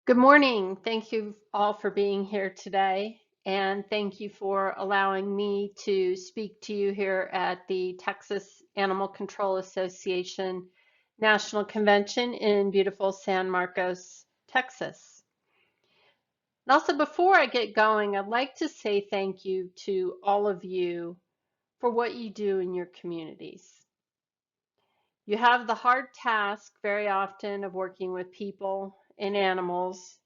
Good morning. Thank you all for being here today. And thank you for allowing me to speak to you here at the Texas Animal Control Association National Convention in beautiful San Marcos, Texas. And also, before I get going, I'd like to say thank you to all of you for what you do in your communities. You have the hard task very often of working with people and animals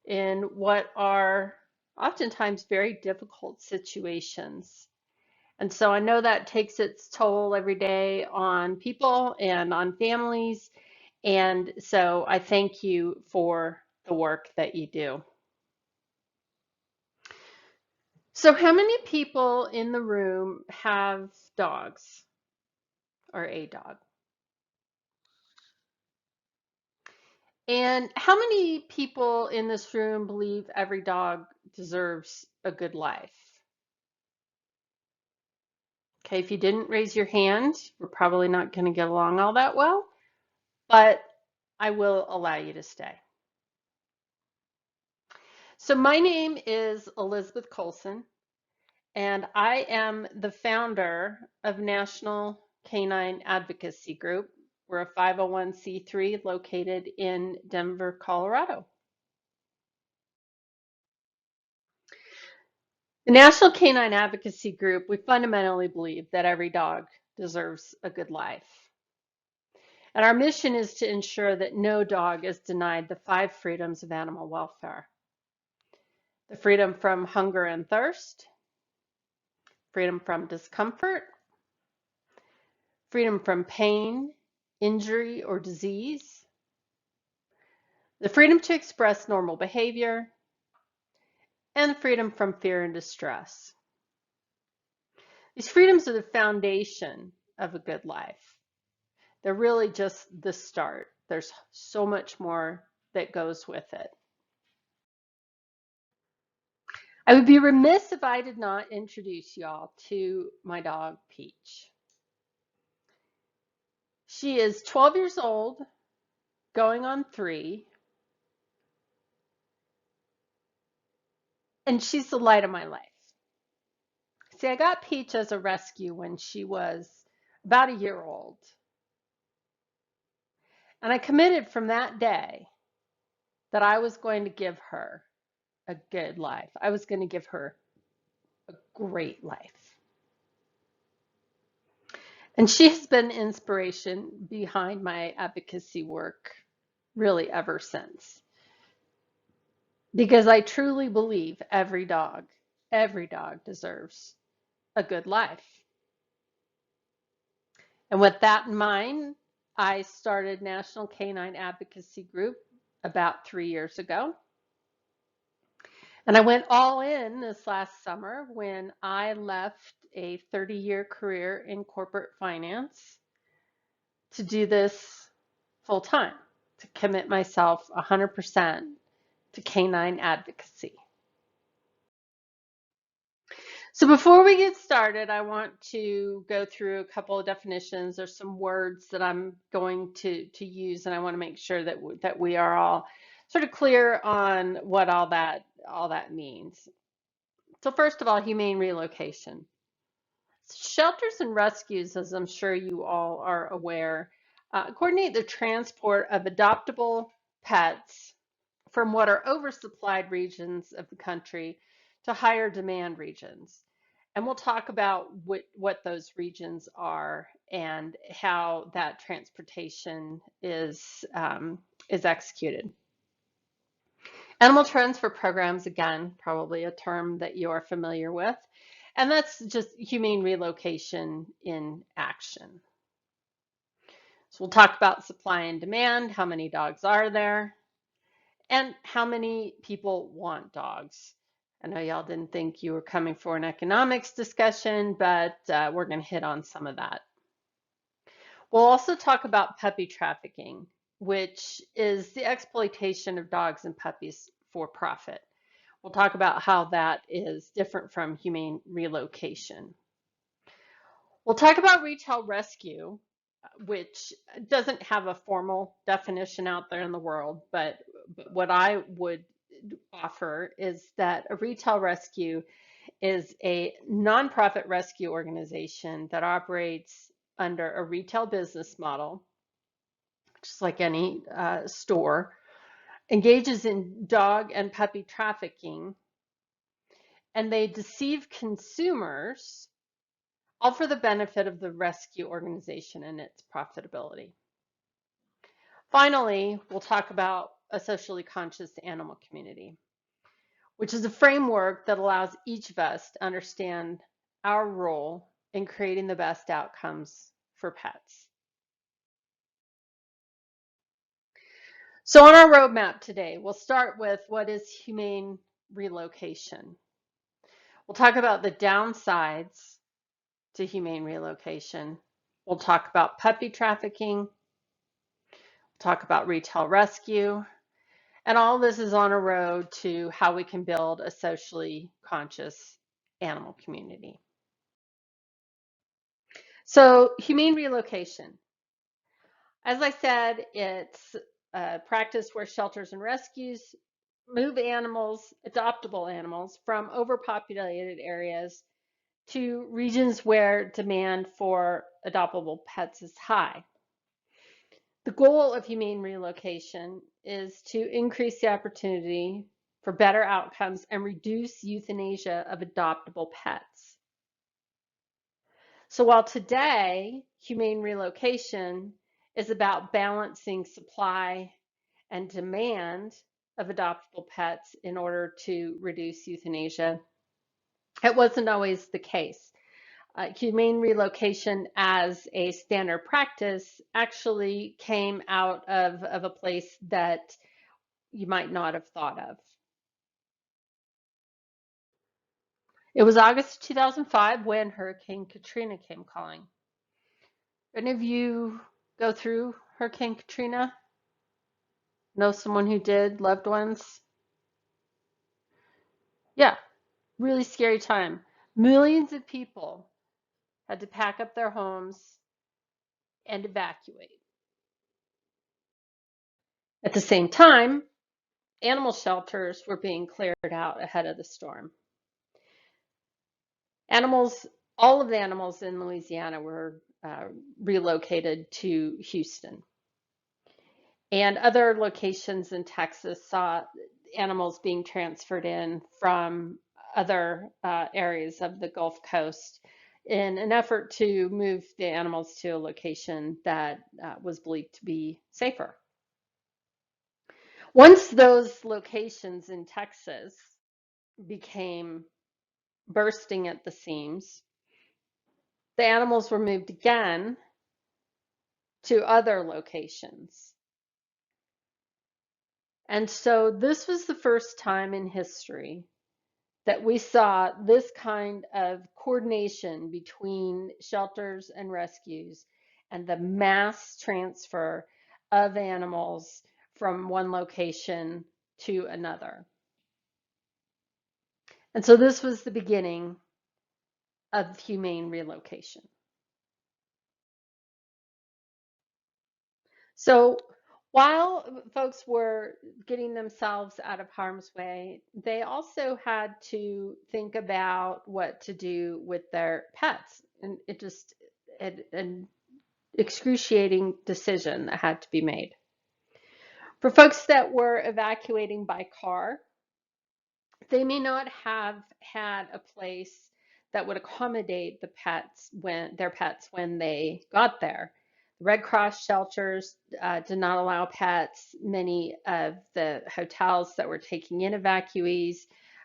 in what are oftentimes very difficult situations. And so I know that takes its toll every day on people and on families. And so I thank you for the work that you do. So, how many people in the room have dogs or a dog? And how many people in this room believe every dog deserves a good life? Okay, if you didn't raise your hand, we're probably not going to get along all that well, but I will allow you to stay. So my name is Elizabeth Colson, and I am the founder of National Canine Advocacy Group. We're a 501c3 located in Denver, Colorado. The National Canine Advocacy Group, we fundamentally believe that every dog deserves a good life. And our mission is to ensure that no dog is denied the 5 freedoms of animal welfare: the freedom from hunger and thirst, freedom from discomfort, freedom from pain, injury, or disease, the freedom to express normal behavior, and the freedom from fear and distress. These freedoms are the foundation of a good life. They're really just the start. There's so much more that goes with it. I would be remiss if I did not introduce y'all to my dog, Peach. She is 12 years old, going on 3, and she's the light of my life. See, I got Peach as a rescue when she was about a year old. And I committed from that day that I was going to give her a good life. I was going to give her a great life. And she has been inspiration behind my advocacy work really ever since. Because I truly believe every dog deserves a good life. And with that in mind, I started National Canine Advocacy Group about 3 years ago. And I went all in this last summer when I left a 30-year career in corporate finance to do this full time, to commit myself 100% to canine advocacy. So before we get started, I want to go through a couple of definitions. There's some words that I'm going to use, and I want to make sure that we are all sort of clear on what all that means. So first of all, humane relocation. Shelters and rescues, as I'm sure you all are aware, coordinate the transport of adoptable pets from what are oversupplied regions of the country to higher demand regions. And we'll talk about what those regions are and how that transportation is executed. Animal transfer programs, again, probably a term that you are familiar with, and that's just humane relocation in action. So we'll talk about supply and demand, how many dogs are there, and how many people want dogs. I know y'all didn't think you were coming for an economics discussion, but we're going to hit on some of that. We'll also talk about puppy trafficking, which is the exploitation of dogs and puppies for profit. We'll talk about how that is different from humane relocation. We'll talk about retail rescue, which doesn't have a formal definition out there in the world, but But what I would offer is that a retail rescue is a nonprofit rescue organization that operates under a retail business model, just like any store, engages in dog and puppy trafficking, and they deceive consumers, all for the benefit of the rescue organization and its profitability. Finally, we'll talk about a socially conscious animal community, which is a framework that allows each of us to understand our role in creating the best outcomes for pets. So on our roadmap today, we'll start with what is humane relocation. We'll talk about the downsides to humane relocation. We'll talk about puppy trafficking. We'll talk about retail rescue. And all this is on a road to how we can build a socially conscious animal community. So humane relocation. As I said, it's a practice where shelters and rescues move animals, adoptable animals, from overpopulated areas to regions where demand for adoptable pets is high. The goal of humane relocation is to increase the opportunity for better outcomes and reduce euthanasia of adoptable pets. So while today humane relocation is about balancing supply and demand of adoptable pets in order to reduce euthanasia, it wasn't always the case. Humane relocation as a standard practice actually came out of a place that you might not have thought of. It was August 2005 when Hurricane Katrina came calling. Any of you go through Hurricane Katrina? Know someone who did, loved ones? Yeah, really scary time. Millions of people had to pack up their homes and evacuate. At the same time, animal shelters were being cleared out ahead of the storm. Animals, all of the animals in Louisiana were relocated to Houston. And other locations in Texas saw animals being transferred in from other areas of the Gulf Coast in an effort to move the animals to a location that was believed to be safer. Once those locations in Texas became bursting at the seams, the animals were moved again to other locations. And so this was the first time in history that we saw this kind of coordination between shelters and rescues and the mass transfer of animals from one location to another. And so this was the beginning of humane relocation. So while folks were getting themselves out of harm's way, they also had to think about what to do with their pets. And it just an excruciating decision that had to be made. For folks that were evacuating by car, they may not have had a place that would accommodate their pets when they got there. Red Cross shelters did not allow pets. Many of the hotels that were taking in evacuees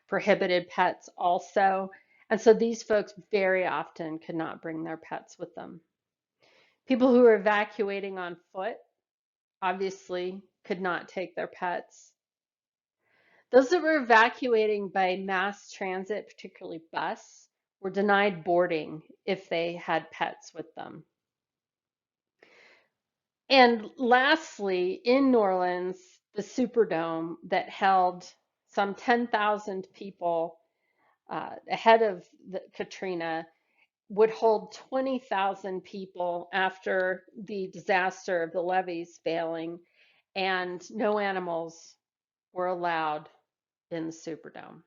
prohibited pets also. And so these folks very often could not bring their pets with them. People who were evacuating on foot obviously could not take their pets. Those that were evacuating by mass transit, particularly bus, were denied boarding if they had pets with them. And lastly, in New Orleans, the Superdome that held some 10,000 people ahead of the Katrina would hold 20,000 people after the disaster of the levees failing, and no animals were allowed in the Superdome.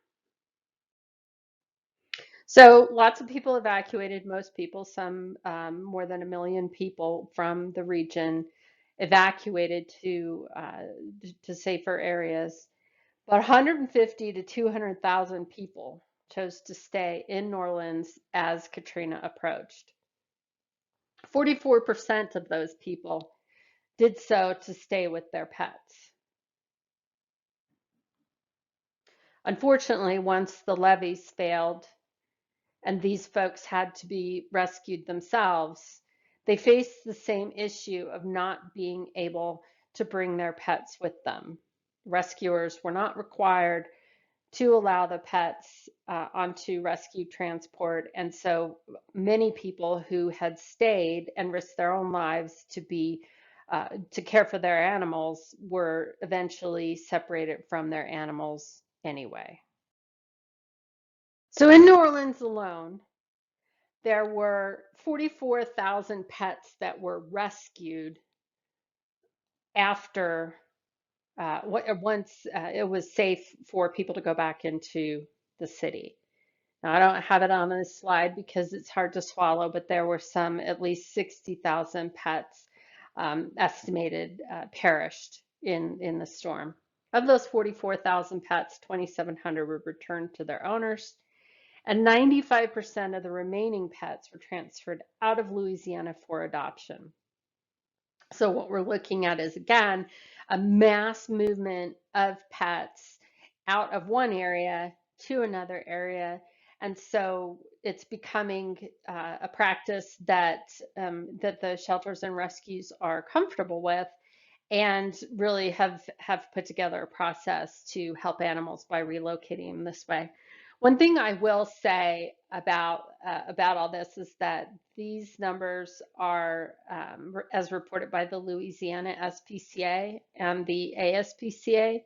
So lots of people evacuated, most people, some more than 1 million people from the region evacuated to safer areas. But 150 to 200,000 people chose to stay in New Orleans as Katrina approached. 44% of those people did so to stay with their pets. Unfortunately, once the levees failed and these folks had to be rescued themselves, they faced the same issue of not being able to bring their pets with them. Rescuers were not required to allow the pets onto rescue transport. And so many people who had stayed and risked their own lives to care for their animals were eventually separated from their animals anyway. So in New Orleans alone, there were 44,000 pets that were rescued after once it was safe for people to go back into the city. Now, I don't have it on this slide because it's hard to swallow, but there were some, at least 60,000 pets estimated perished in the storm. Of those 44,000 pets, 2,700 were returned to their owners, and 95% of the remaining pets were transferred out of Louisiana for adoption. So what we're looking at is, again, a mass movement of pets out of one area to another area. And so it's becoming a practice that the shelters and rescues are comfortable with, and really have put together a process to help animals by relocating them this way. One thing I will say about all this is that these numbers are, as reported by the Louisiana SPCA and the ASPCA.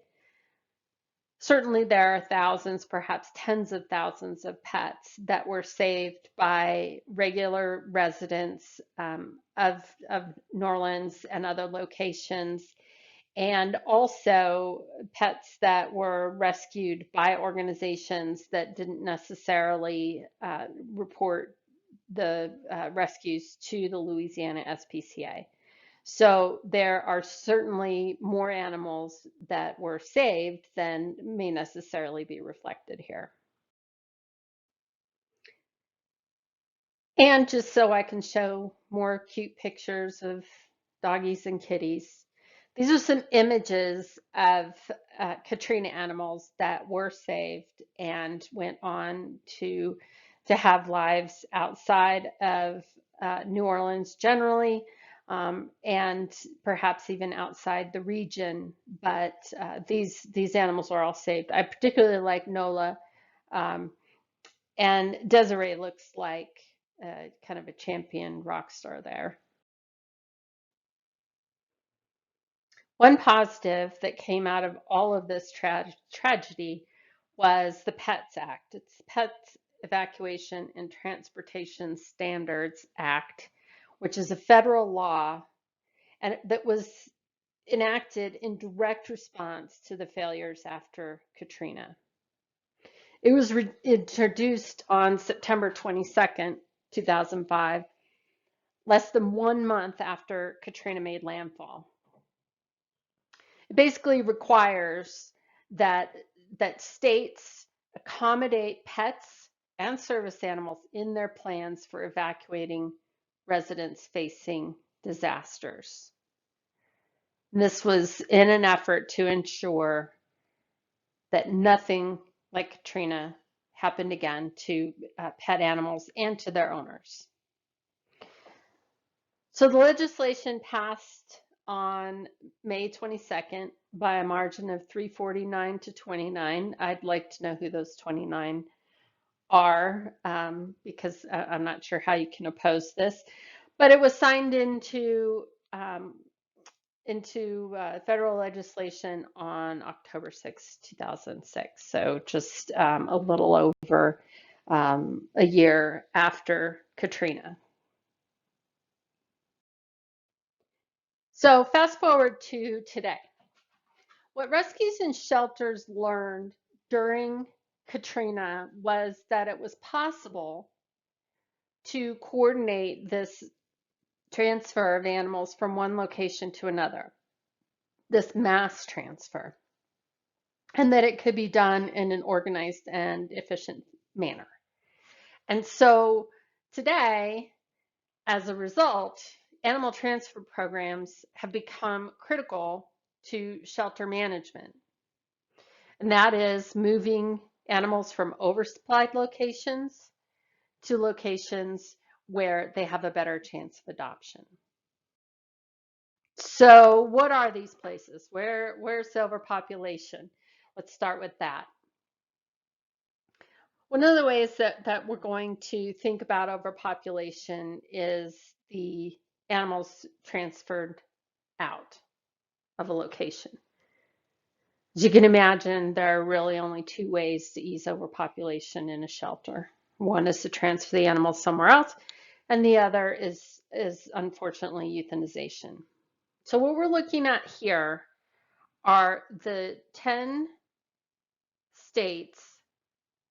Certainly, there are thousands, perhaps tens of thousands of pets that were saved by regular residents of New Orleans and other locations, and also pets that were rescued by organizations that didn't necessarily report the rescues to the Louisiana SPCA. So there are certainly more animals that were saved than may necessarily be reflected here. And just so I can show more cute pictures of doggies and kitties, these are some images of Katrina animals that were saved and went on to have lives outside of New Orleans generally, and perhaps even outside the region. But these animals are all saved. I particularly like Nola, um, and Desiree looks like kind of a champion rock star there. One positive that came out of all of this tragedy was the PETS Act. It's Pets Evacuation and Transportation Standards Act, which is a federal law and that was enacted in direct response to the failures after Katrina. It was introduced on September 22nd, 2005, less than 1 month after Katrina made landfall. It basically requires that states accommodate pets and service animals in their plans for evacuating residents facing disasters. And this was in an effort to ensure that nothing like Katrina happened again to pet animals and to their owners. So the legislation passed on May 22nd by a margin of 349 to 29. I'd like to know who those 29 are, because I'm not sure how you can oppose this. But it was signed into federal legislation on October 6, 2006. So just a little over a year after Katrina. So fast forward to today. What rescues and shelters learned during Katrina was that it was possible to coordinate this transfer of animals from one location to another, this mass transfer, and that it could be done in an organized and efficient manner. And so today, as a result, animal transfer programs have become critical to shelter management. And that is moving animals from oversupplied locations to locations where they have a better chance of adoption. So what are these places? Where's the overpopulation? Let's start with that. One of the ways that we're going to think about overpopulation is the animals transferred out of a location. As you can imagine, there are really only two ways to ease overpopulation in a shelter. One is to transfer the animals somewhere else, and the other is unfortunately euthanization. So what we're looking at here are the 10 states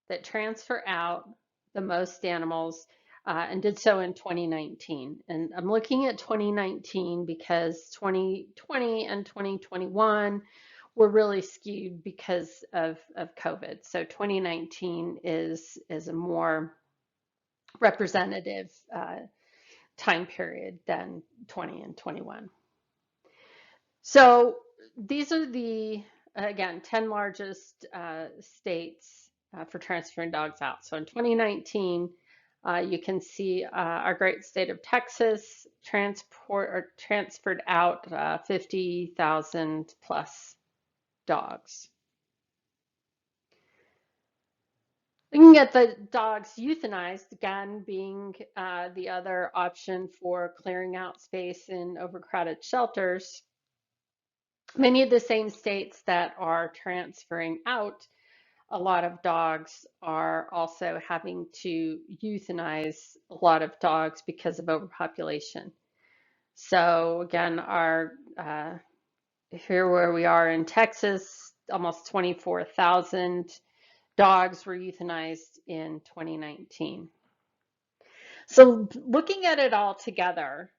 that transfer out the most animals and did so in 2019. And I'm looking at 2019 because 2020 and 2021 were really skewed because of COVID. So 2019 is a more representative time period than 20 and 21. So these are the, again, 10 largest states for transferring dogs out. So in 2019, you can see our great state of Texas transferred out 50,000 plus dogs. Looking at the dogs euthanized, again, being the other option for clearing out space in overcrowded shelters, many of the same states that are transferring out a lot of dogs are also having to euthanize a lot of dogs because of overpopulation. So again, our here where we are in Texas, almost 24,000 dogs were euthanized in 2019. So looking at it all together,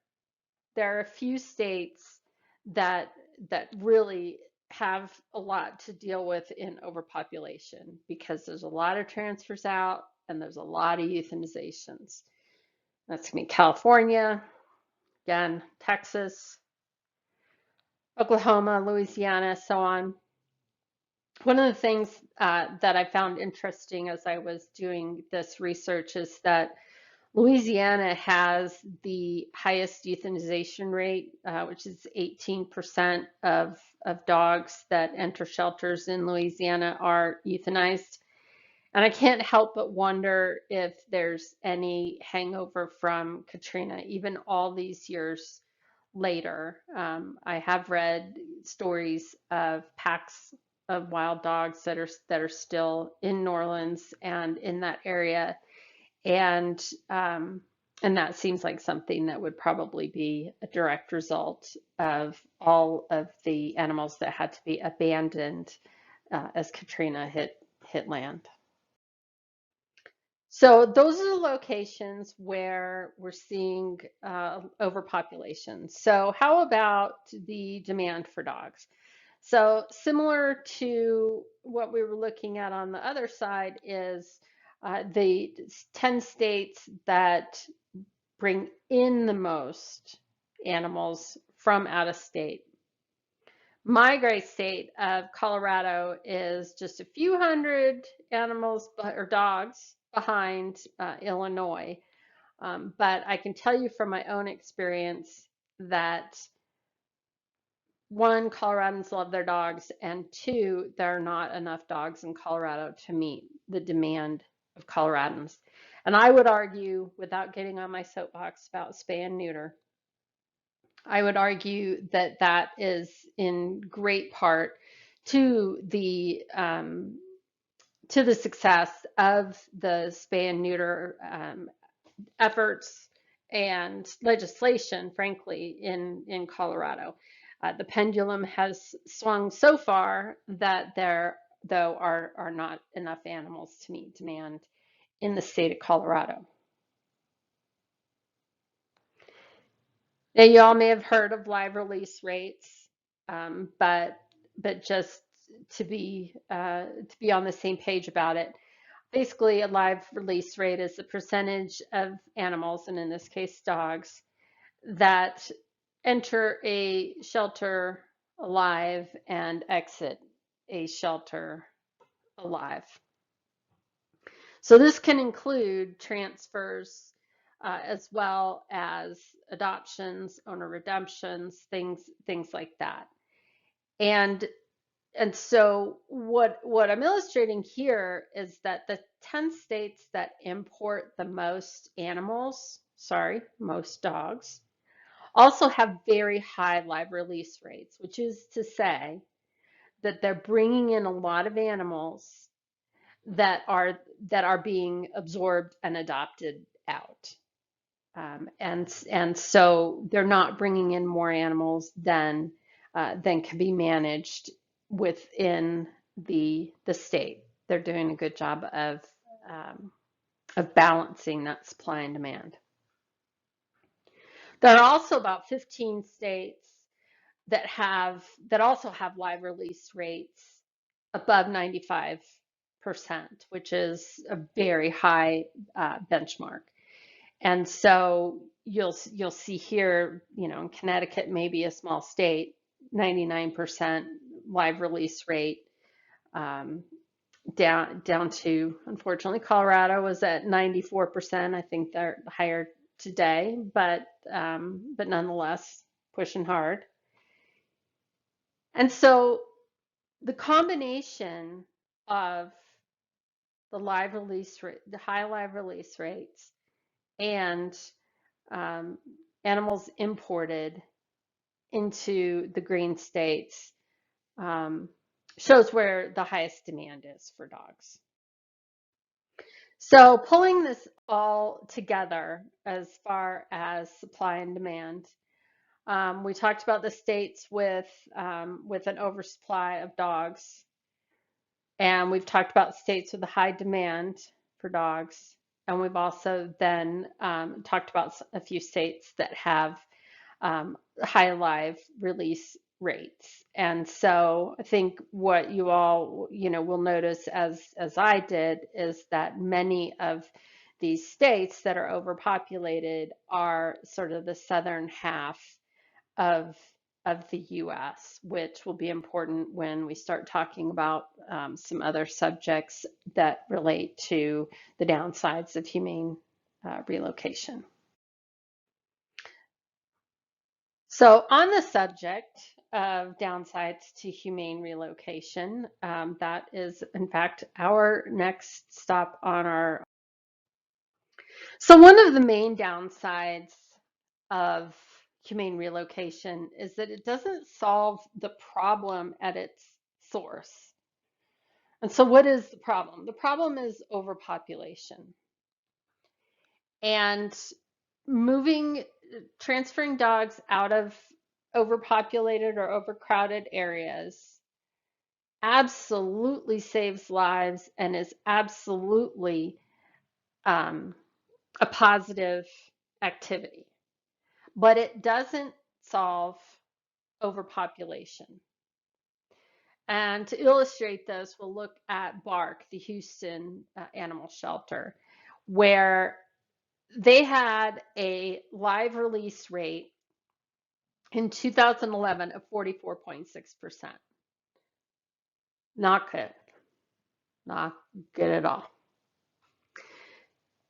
there are a few states that really have a lot to deal with in overpopulation because there's a lot of transfers out and there's a lot of euthanizations. That's going to be California, again, Texas, Oklahoma, Louisiana, so on. One of the things that I found interesting as I was doing this research is that Louisiana has the highest euthanization rate, which is 18% of dogs that enter shelters in Louisiana are euthanized. And I can't help but wonder if there's any hangover from Katrina, even all these years later. I have read stories of packs of wild dogs that are still in New Orleans and in that area, and that seems like something that would probably be a direct result of all of the animals that had to be abandoned as Katrina hit land. So those are the locations where we're seeing overpopulation. So how about the demand for dogs? So similar to what we were looking at on the other side is the 10 states that bring in the most animals from out of state. My great state of Colorado is just a few hundred animals or dogs behind Illinois. But I can tell you from my own experience that one, Coloradans love their dogs, and two, there are not enough dogs in Colorado to meet the demand of Coloradans. And I would argue, without getting on my soapbox about spay and neuter, I would argue that that is in great part to the success of the spay and neuter efforts and legislation, frankly, in Colorado. The pendulum has swung so far that there, though, are not enough animals to meet demand in the state of Colorado. Now, you all may have heard of live release rates, but just to be on the same page about it, basically, a live release rate is the percentage of animals, and in this case, dogs, that enter a shelter alive and exit a shelter alive. So this can include transfers as well as adoptions, owner redemptions, things like that. And so what I'm illustrating here is that the 10 states that import the most animals, sorry, most dogs, also have very high live release rates, which is to say that they're bringing in a lot of animals that are being absorbed and adopted out. And so they're not bringing in more animals than can be managed within the state. They're doing a good job of balancing that supply and demand. There are also about 15 states that also have live release rates above 95%, which is a very high benchmark. And so you'll see here, in Connecticut, maybe a small state, 99% live release rate, down to, unfortunately, Colorado was at 94%. I think they're higher today, but nonetheless pushing hard. And so the combination of the live release rate, the high live release rates, and animals imported into the green states shows where the highest demand is for dogs. So pulling this all together as far as supply and demand, we talked about the states with an oversupply of dogs, and we've talked about states with a high demand for dogs, and we've also then talked about a few states that have high live release rates. And so I think what you all, will notice, as I did, is that many of these states that are overpopulated are sort of the southern half of the US, which will be important when we start talking about some other subjects that relate to the downsides of humane relocation. So on the subject of downsides to humane relocation, that is, in fact, our next stop on our. So one of the main downsides of humane relocation is that it doesn't solve the problem at its source. And so what is the problem? The problem is overpopulation. And transferring dogs out of overpopulated or overcrowded areas absolutely saves lives and is absolutely a positive activity, but it doesn't solve overpopulation. And to illustrate this, we'll look at BARK, the Houston Animal Shelter, where they had a live release rate in 2011 of 44.6%. Not good. Not good at all.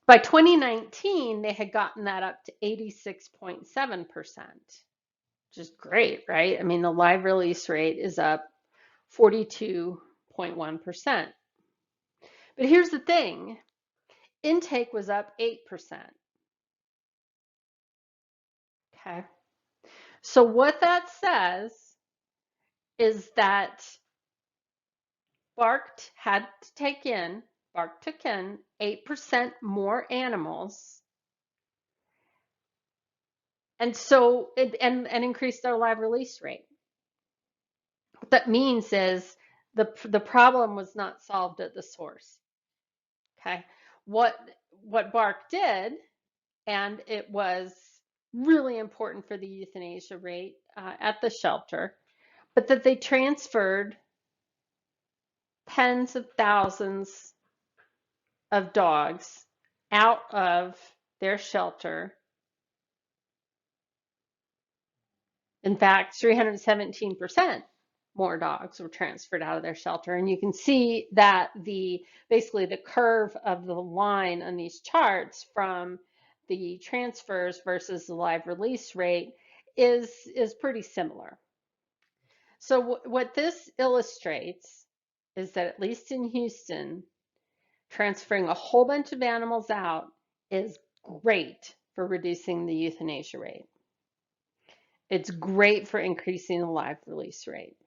By 2019, they had gotten that up to 86.7%, which is great, right? I mean, the live release rate is up 42.1%. But here's the thing, intake was up 8%. Okay. So what that says is that BARK took in 8% more animals, and so and increased their live release rate. What that means is the problem was not solved at the source. Okay. What what Bark did, and it was really important for the euthanasia rate at the shelter, but that they transferred tens of thousands of dogs out of their shelter. In fact, 317% more dogs were transferred out of their shelter. And you can see that basically the curve of the line on these charts from the transfers versus the live release rate is pretty similar. So what this illustrates is that at least in Houston, transferring a whole bunch of animals out is great for reducing the euthanasia rate. It's great for increasing the live release rate.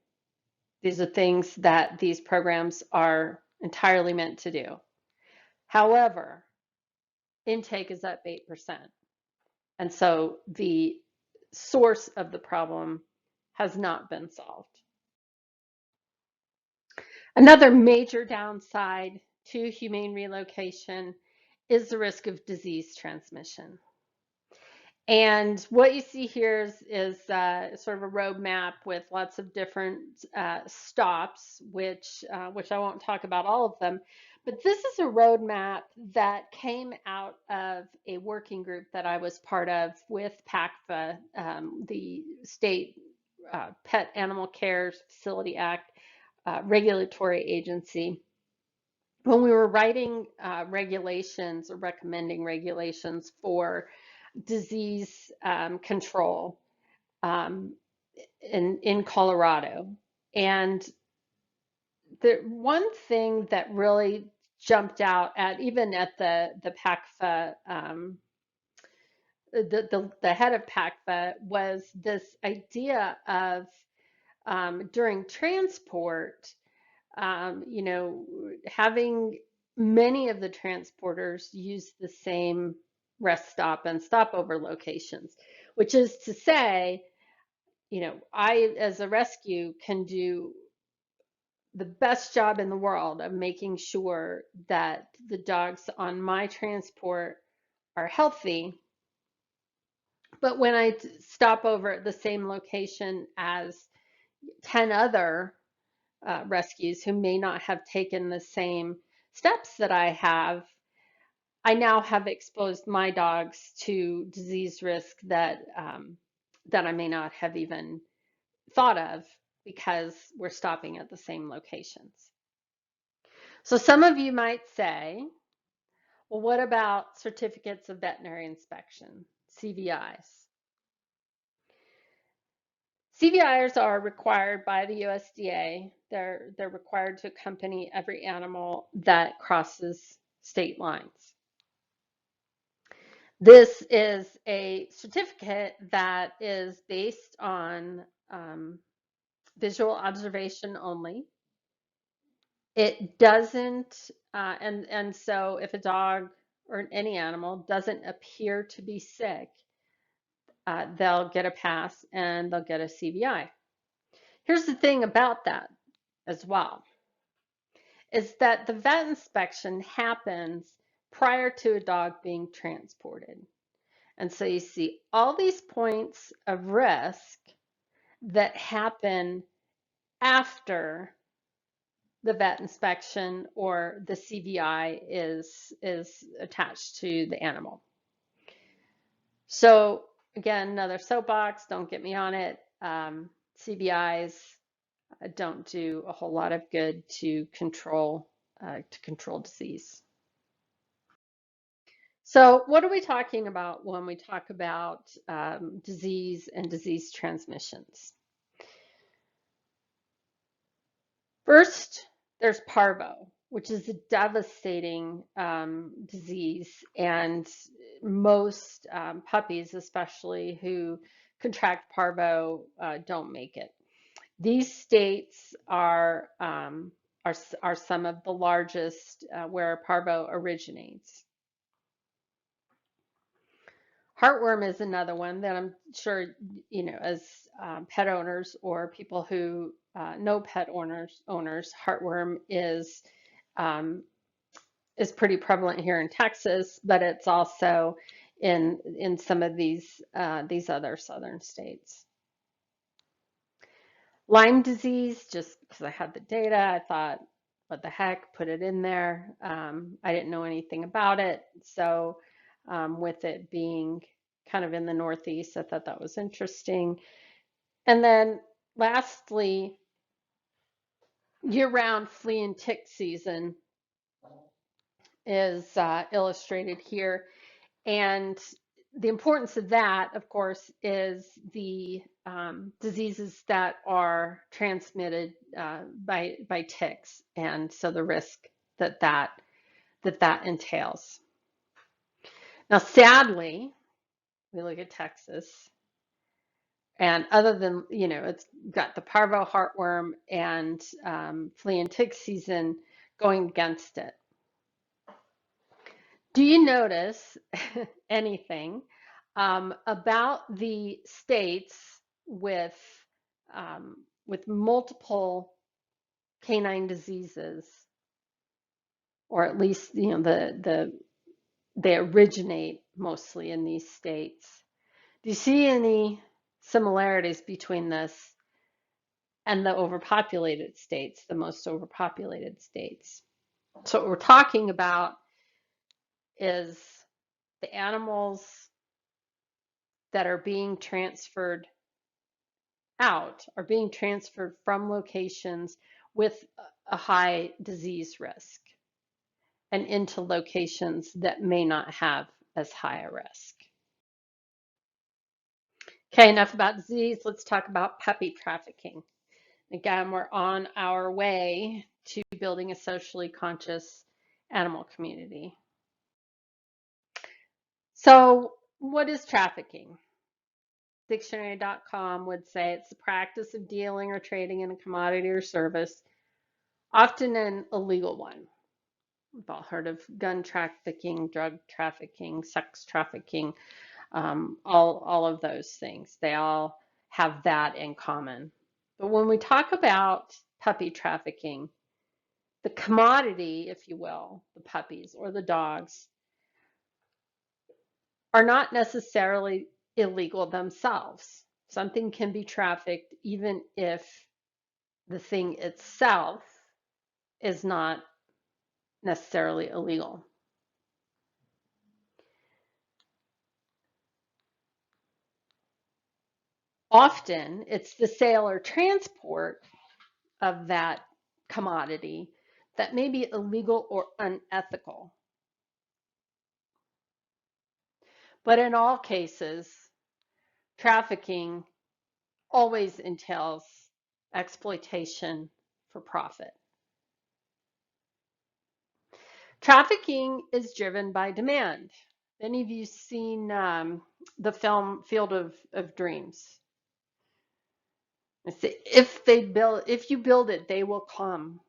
These are things that these programs are entirely meant to do. However, intake is up 8%. And so the source of the problem has not been solved. Another major downside to humane relocation is the risk of disease transmission. And what you see here is sort of a roadmap with lots of different stops, which I won't talk about all of them. But this is a roadmap that came out of a working group that I was part of with PACFA, the State Pet Animal Care Facility Act regulatory agency. When we were writing regulations or recommending regulations for disease control in Colorado. And the one thing that really jumped out at even at the PACFA, the head of PACFA, was this idea of during transport, having many of the transporters use the same rest stop and stopover locations, which is to say, I, as a rescue, can do the best job in the world of making sure that the dogs on my transport are healthy. But when I stop over at the same location as 10 other rescues who may not have taken the same steps that I have, I now have exposed my dogs to disease risk that I may not have even thought of because we're stopping at the same locations. So some of you might say, well, what about certificates of veterinary inspection, CVIs? CVIs are required by the USDA. They're required to accompany every animal that crosses state lines. This is a certificate that is based on visual observation only. It doesn't, and so if a dog or any animal doesn't appear to be sick, they'll get a pass and they'll get a CVI. Here's the thing about that as well, is that the vet inspection happens prior to a dog being transported. And so you see all these points of risk that happen after the vet inspection or the CVI is attached to the animal. So again, another soapbox, don't get me on it. CVIs don't do a whole lot of good to control disease. So what are we talking about when we talk about disease and disease transmissions? First, there's parvo, which is a devastating disease, and most puppies, especially who contract parvo, don't make it. These states are some of the largest where parvo originates. Heartworm is another one that I'm sure, as pet owners or people who no pet owners, heartworm um, is pretty prevalent here in Texas, but it's also in some of these other southern states. Lyme disease, just because I had the data, I thought, what the heck, put it in there. I didn't know anything about it, so with it being kind of in the Northeast, I thought that was interesting. And then lastly, year-round flea and tick season is illustrated here. And the importance of that, of course, is the diseases that are transmitted by ticks, and so the risk that entails. Now, sadly, we look at Texas, and other than, it's got the parvo heartworm and flea and tick season going against it. Do you notice anything about the states with with multiple canine diseases, or at least they originate mostly in these states? Do you see any similarities between this and the overpopulated states, the most overpopulated states? So what we're talking about is the animals that are being transferred out are being transferred from locations with a high disease risk and into locations that may not have as high a risk. Okay, enough about disease. Let's talk about puppy trafficking. Again, we're on our way to building a socially conscious animal community. So, what is trafficking? Dictionary.com would say it's the practice of dealing or trading in a commodity or service, often an illegal one. We've all heard of gun trafficking, drug trafficking, sex trafficking, all of those things. They all have that in common. But when we talk about puppy trafficking, the commodity, if you will, the puppies or the dogs, are not necessarily illegal themselves. Something can be trafficked even if the thing itself is not necessarily illegal. Often it's the sale or transport of that commodity that may be illegal or unethical. But in all cases, trafficking always entails exploitation for profit. Trafficking is driven by demand. Any of you seen the film Field of Dreams? If you build it, they will come.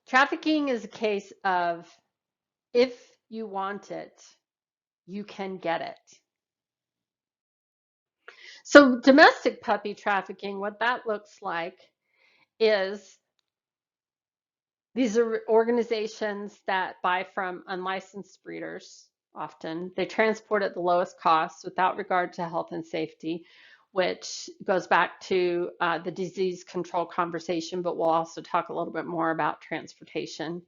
Trafficking is a case of if you want it, you can get it. So domestic puppy trafficking, what that looks like is these are organizations that buy from unlicensed breeders often. They transport at the lowest cost without regard to health and safety, which goes back to the disease control conversation, but we'll also talk a little bit more about transportation.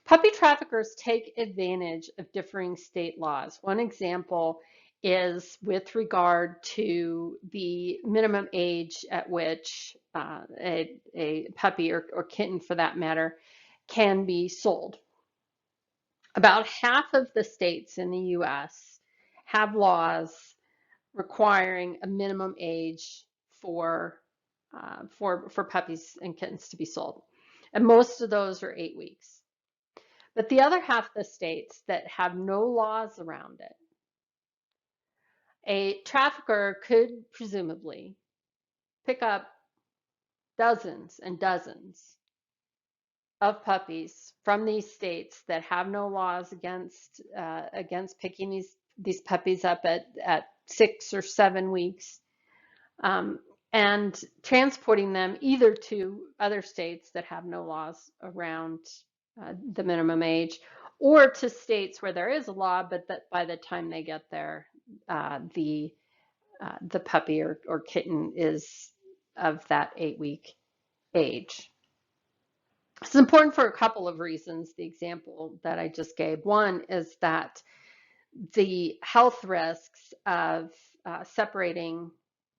Puppy traffickers take advantage of differing state laws. One example is with regard to the minimum age at which a puppy or kitten, for that matter, can be sold. About half of the states in the US have laws requiring a minimum age for puppies and kittens to be sold, and most of those are 8 weeks. But the other half of the states that have no laws around it, a trafficker could presumably pick up dozens and dozens of puppies from these states that have no laws against picking these puppies up at 6 or 7 weeks, and transporting them either to other states that have no laws around the minimum age, or to states where there is a law, but that by the time they get there, the puppy or kitten is of that 8-week age. It's important for a couple of reasons, the example that I just gave. One is that the health risks of separating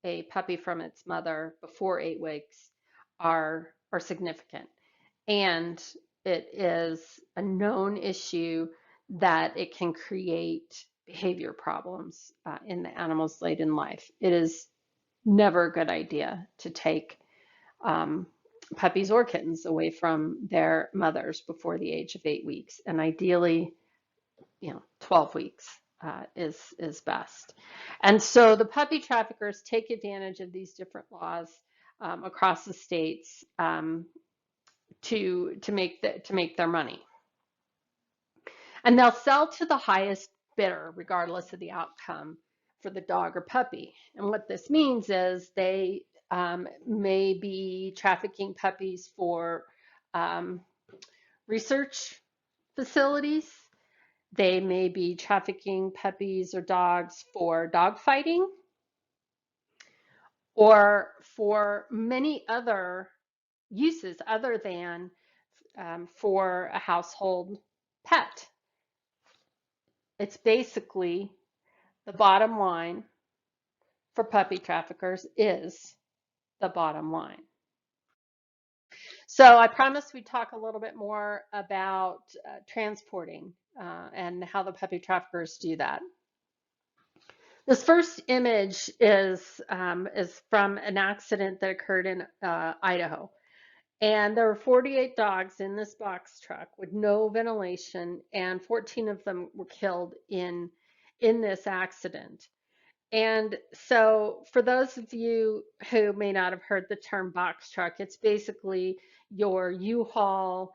a puppy from its mother before 8 weeks are significant. And it is a known issue that it can create behavior problems in the animals late in life. It is never a good idea to take um, puppies or kittens away from their mothers before the age of 8 weeks, and ideally, 12 weeks is best. And so the puppy traffickers take advantage of these different laws across the states to make their money, and they'll sell to the highest bidder regardless of the outcome for the dog or puppy. And what this means is they may be trafficking puppies for um, research facilities. They may be trafficking puppies or dogs for dog fighting or for many other uses other than for a household pet. It's basically the bottom line for puppy traffickers is the bottom line. So I promised we'd talk a little bit more about transporting and how the puppy traffickers do that. This first image is from an accident that occurred in Idaho. And there were 48 dogs in this box truck with no ventilation, and 14 of them were killed in this accident. And so for those of you who may not have heard the term box truck, it's basically your U-Haul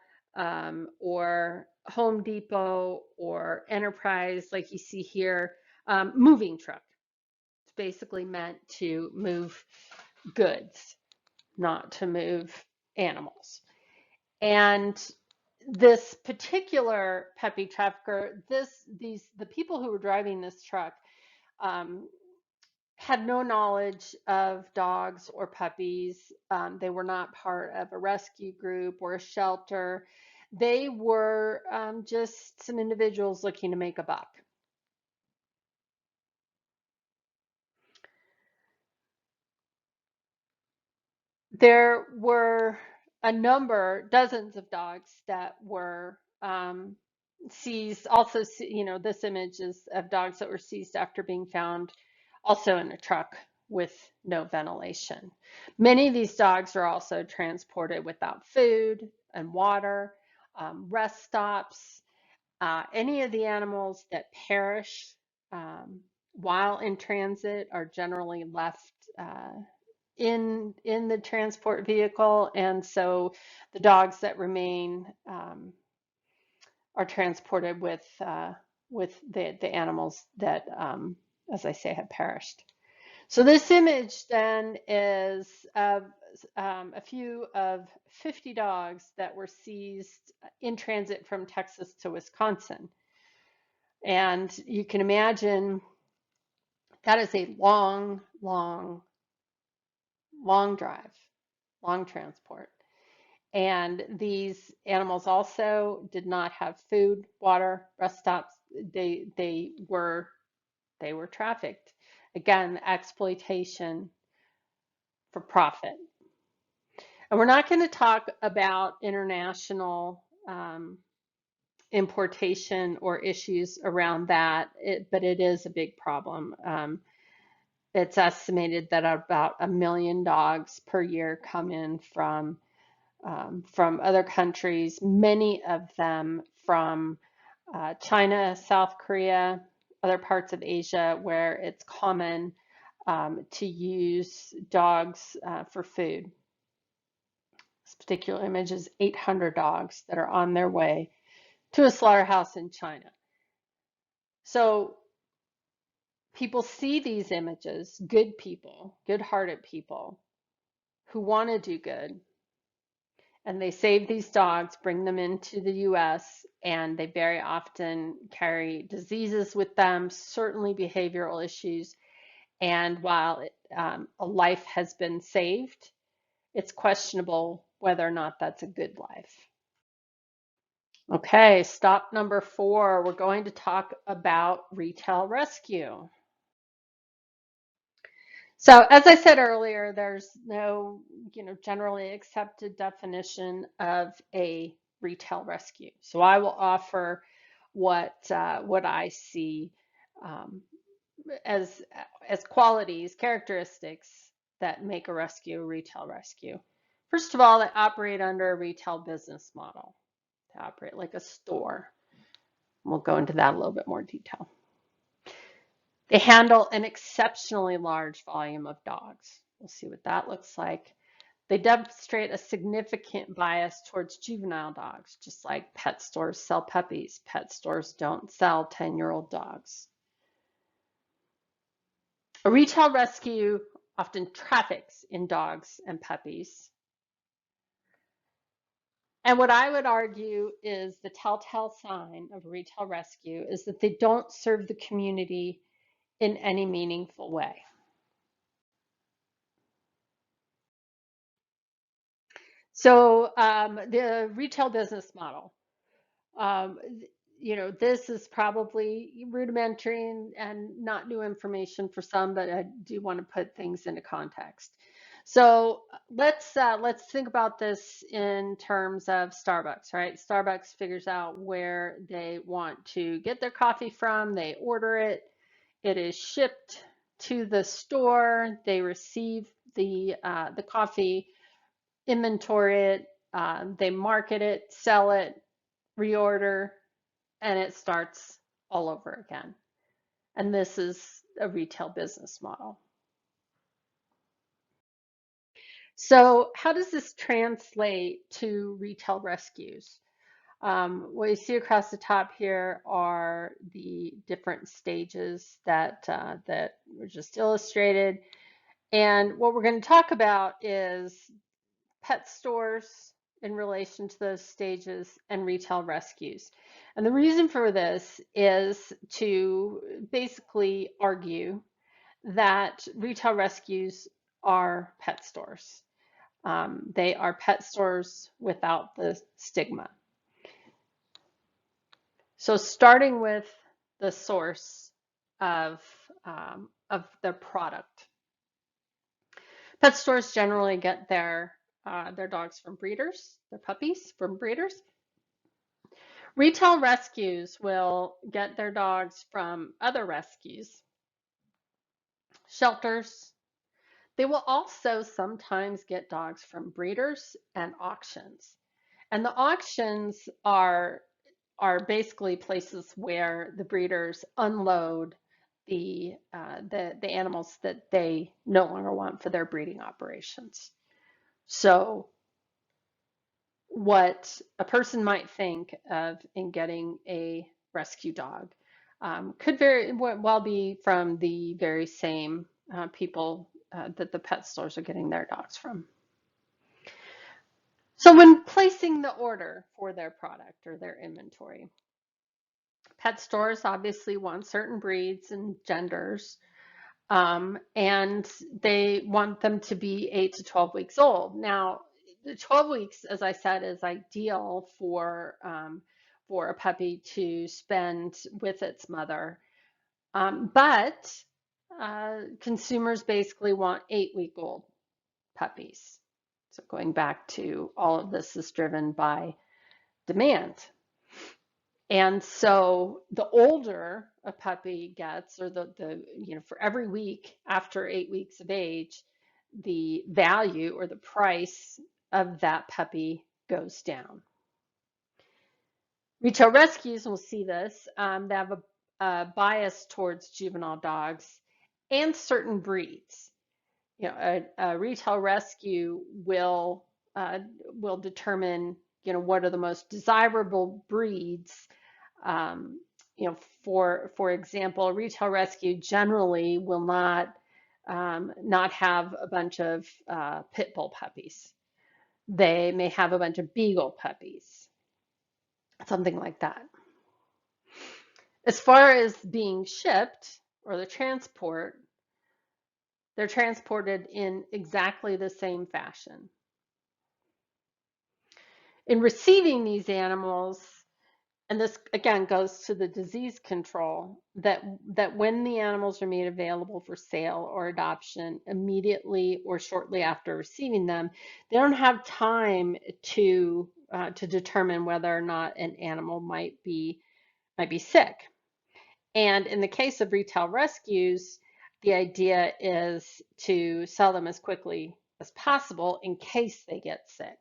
or Home Depot or Enterprise, like you see here, moving truck. It's basically meant to move goods, not to move animals. And this particular puppy trafficker, the people who were driving this truck had no knowledge of dogs or puppies. They were not part of a rescue group or a shelter. They were just some individuals looking to make a buck. There were dozens of dogs that were seized. Also, this image is of dogs that were seized after being found also in a truck with no ventilation. Many of these dogs are also transported without food and water, rest stops. Any of the animals that perish while in transit are generally left in the transport vehicle, and so the dogs that remain are transported with the animals that, as I say, have perished. So this image then is of a few of 50 dogs that were seized in transit from Texas to Wisconsin. And you can imagine that is a long, long, long drive, long transport. And these animals also did not have food, water, rest stops. They were trafficked. Again, exploitation for profit. And we're not going to talk about international importation or issues around that, but it is a big problem. It's estimated that about 1 million dogs per year come in from other countries, many of them from China, South Korea, other parts of Asia where it's common to use dogs for food. This particular image is 800 dogs that are on their way to a slaughterhouse in China. So people see these images, good people, good-hearted people, who want to do good, and they save these dogs, bring them into the US, and they very often carry diseases with them, certainly behavioral issues. And while a life has been saved, it's questionable whether or not that's a good life. Okay, stop number 4. We're going to talk about retail rescue. So as I said earlier, there's no, generally accepted definition of a retail rescue. So I will offer what I see um, as as qualities, characteristics that make a rescue a retail rescue. First of all, they operate under a retail business model. They operate like a store. We'll go into that a little bit more detail. They handle an exceptionally large volume of dogs. We'll see what that looks like. They demonstrate a significant bias towards juvenile dogs, just like pet stores sell puppies. Pet stores don't sell 10-year-old dogs. A retail rescue often traffics in dogs and puppies. And what I would argue is the telltale sign of a retail rescue is that they don't serve the community in any meaningful way. So the retail business model, um, this is probably rudimentary and not new information for some, but I do want to put things into context. So let's think about this in terms of Starbucks, right? Starbucks figures out where they want to get their coffee from. They order it. It is shipped to the store. They receive the coffee, inventory it, they market it, sell it, reorder, and it starts all over again. And this is a retail business model. So how does this translate to retail rescues? What you see across the top here are the different stages that were just illustrated. And what we're going to talk about is pet stores in relation to those stages and retail rescues. And the reason for this is to basically argue that retail rescues are pet stores. They are pet stores without the stigma. So starting with the source of their product. Pet stores generally get their dogs from breeders, their puppies from breeders. Retail rescues will get their dogs from other rescues, shelters. They will also sometimes get dogs from breeders and auctions. And the auctions are basically places where the breeders unload the animals that they no longer want for their breeding operations. So what a person might think of in getting a rescue dog could very well be from the very same people that the pet stores are getting their dogs from. So when placing the order for their product or their inventory, pet stores obviously want certain breeds and genders, and they want them to be 8 to 12 weeks old. Now, the 12 weeks, as I said, is ideal for a puppy to spend with its mother, but consumers basically want 8-week-old puppies. So going back to all of this is driven by demand. And so the older a puppy gets, or for every week after 8 weeks of age, the value or the price of that puppy goes down. Retail rescues, we'll see this, they have a bias towards juvenile dogs and certain breeds. A retail rescue will determine, what are the most desirable breeds. For example, a retail rescue generally will not not have a bunch of pit bull puppies. They may have a bunch of beagle puppies, something like that. As far as being shipped or the transport, they're transported in exactly the same fashion. In receiving these animals, and this again goes to the disease control, that when the animals are made available for sale or adoption immediately or shortly after receiving them, they don't have time to determine whether or not an animal might be sick. And in the case of retail rescues, the idea is to sell them as quickly as possible in case they get sick.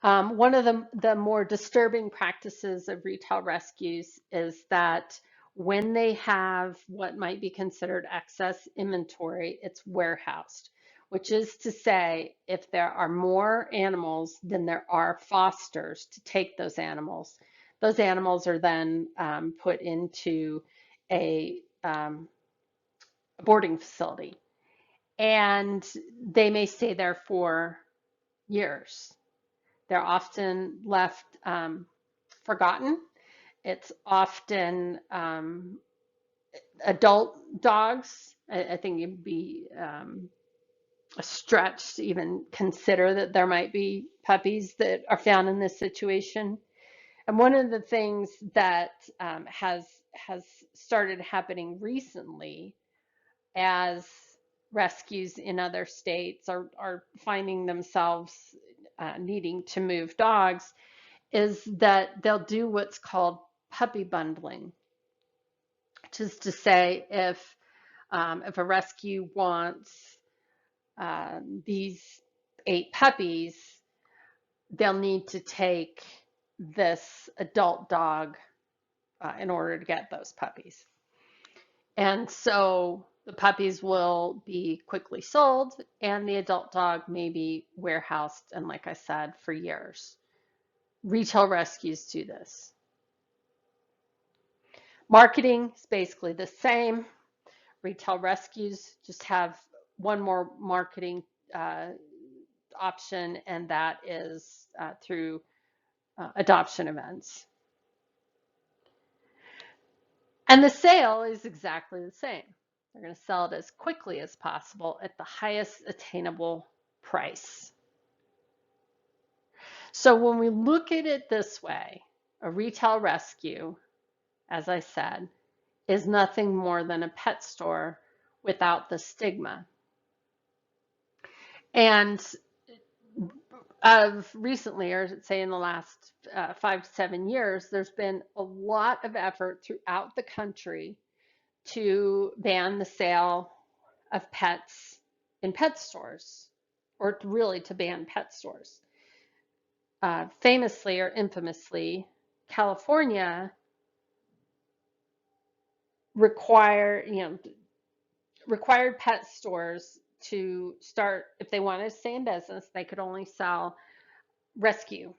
One of the more disturbing practices of retail rescues is that when they have what might be considered excess inventory, it's warehoused, which is to say, if there are more animals than there are fosters to take those animals are then put into a boarding facility, and they may stay there for years. They're often left forgotten. It's often adult dogs. I think it'd be a stretch to even consider that there might be puppies that are found in this situation. And one of the things that has started happening recently, as rescues in other states are finding themselves needing to move dogs, is that they'll do what's called puppy bundling, which is to say, if a rescue wants these 8 puppies, they'll need to take this adult dog in order to get those puppies. And so the puppies will be quickly sold, and the adult dog may be warehoused, and like I said, for years. Retail rescues do this. Marketing is basically the same. Retail rescues just have one more marketing option, and that is through adoption events. And the sale is exactly the same. They're going to sell it as quickly as possible at the highest attainable price. So when we look at it this way, a retail rescue, as I said, is nothing more than a pet store without the stigma. And of recently, or say in the last 5 to 7 years, there's been a lot of effort throughout the country to ban the sale of pets in pet stores, or really to ban pet stores. Famously or infamously, California required pet stores to start, if they wanted to stay in business, they could only sell rescue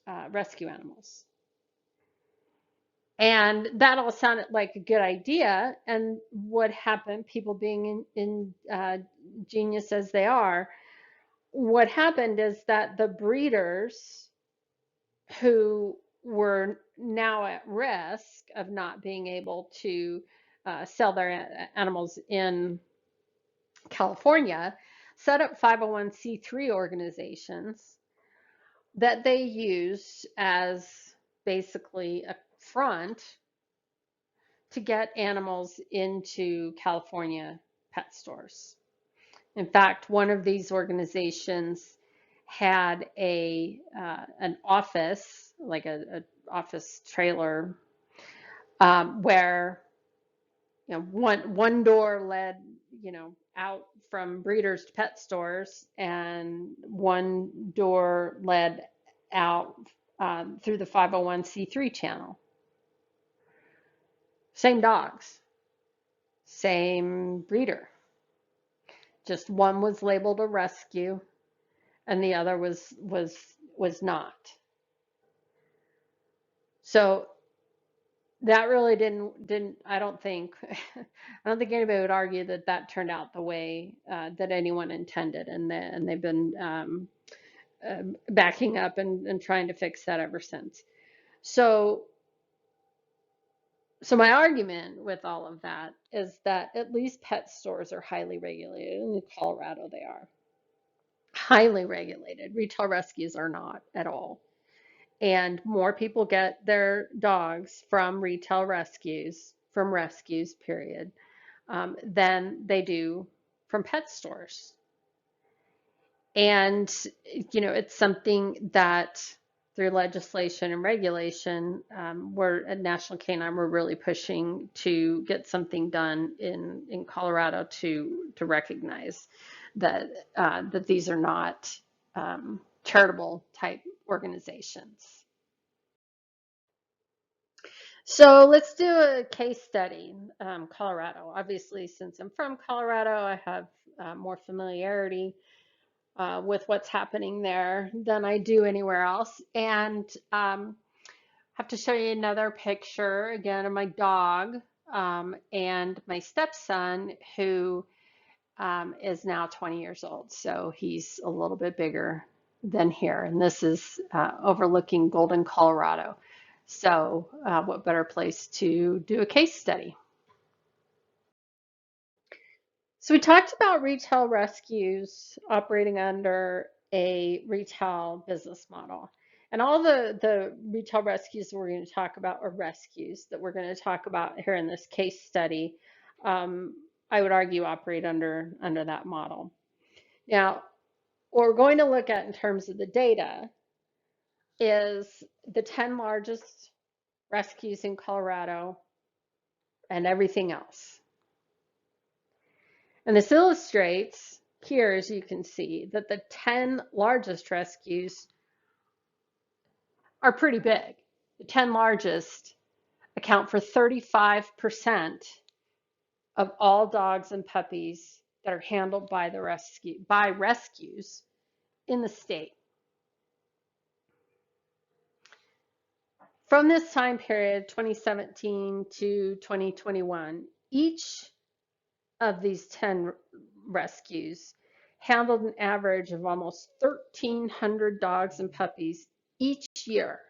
animals. And that all sounded like a good idea. And what happened, people being genius as they are, what happened is that the breeders who were now at risk of not being able to sell their animals in California set up 501c3 organizations that they used as basically a front to get animals into California pet stores. In fact, one of these organizations had an office, like a office trailer, where one door led out from breeders to pet stores, and one door led out through the 501c3 channel. Same dogs, same breeder. Just one was labeled a rescue, and the other was not. So that really didn't I don't think I don't think anybody would argue that that turned out the way that anyone intended, and they've been backing up and trying to fix that ever since. So so my argument with all of that is that at least pet stores are highly regulated. In Colorado, they are highly regulated. Retail rescues are not at all. And more people get their dogs from retail rescues, from rescues, period, than they do from pet stores. And, you know, it's something that through legislation and regulation, we're at National Canine, we're really pushing to get something done in Colorado to recognize that that these are not charitable type organizations. So let's do a case study. Colorado. Obviously, since I'm from Colorado, I have more familiarity with what's happening there than I do anywhere else. And have to show you another picture again of my dog and my stepson, who is now 20 years old. So he's a little bit bigger than here. And this is overlooking Golden, Colorado. So what better place to do a case study? So we talked about retail rescues operating under a retail business model. And all the retail rescues that we're going to talk about are rescues that we're going to talk about here in this case study. I would argue operate under that model. Now, what we're going to look at in terms of the data is the 10 largest rescues in Colorado and everything else. And this illustrates here, as you can see, that the 10 largest rescues are pretty big. The 10 largest account for 35% of all dogs and puppies that are handled by rescues in the state. From this time period, 2017 to 2021, each of these 10 rescues handled an average of almost 1,300 dogs and puppies each year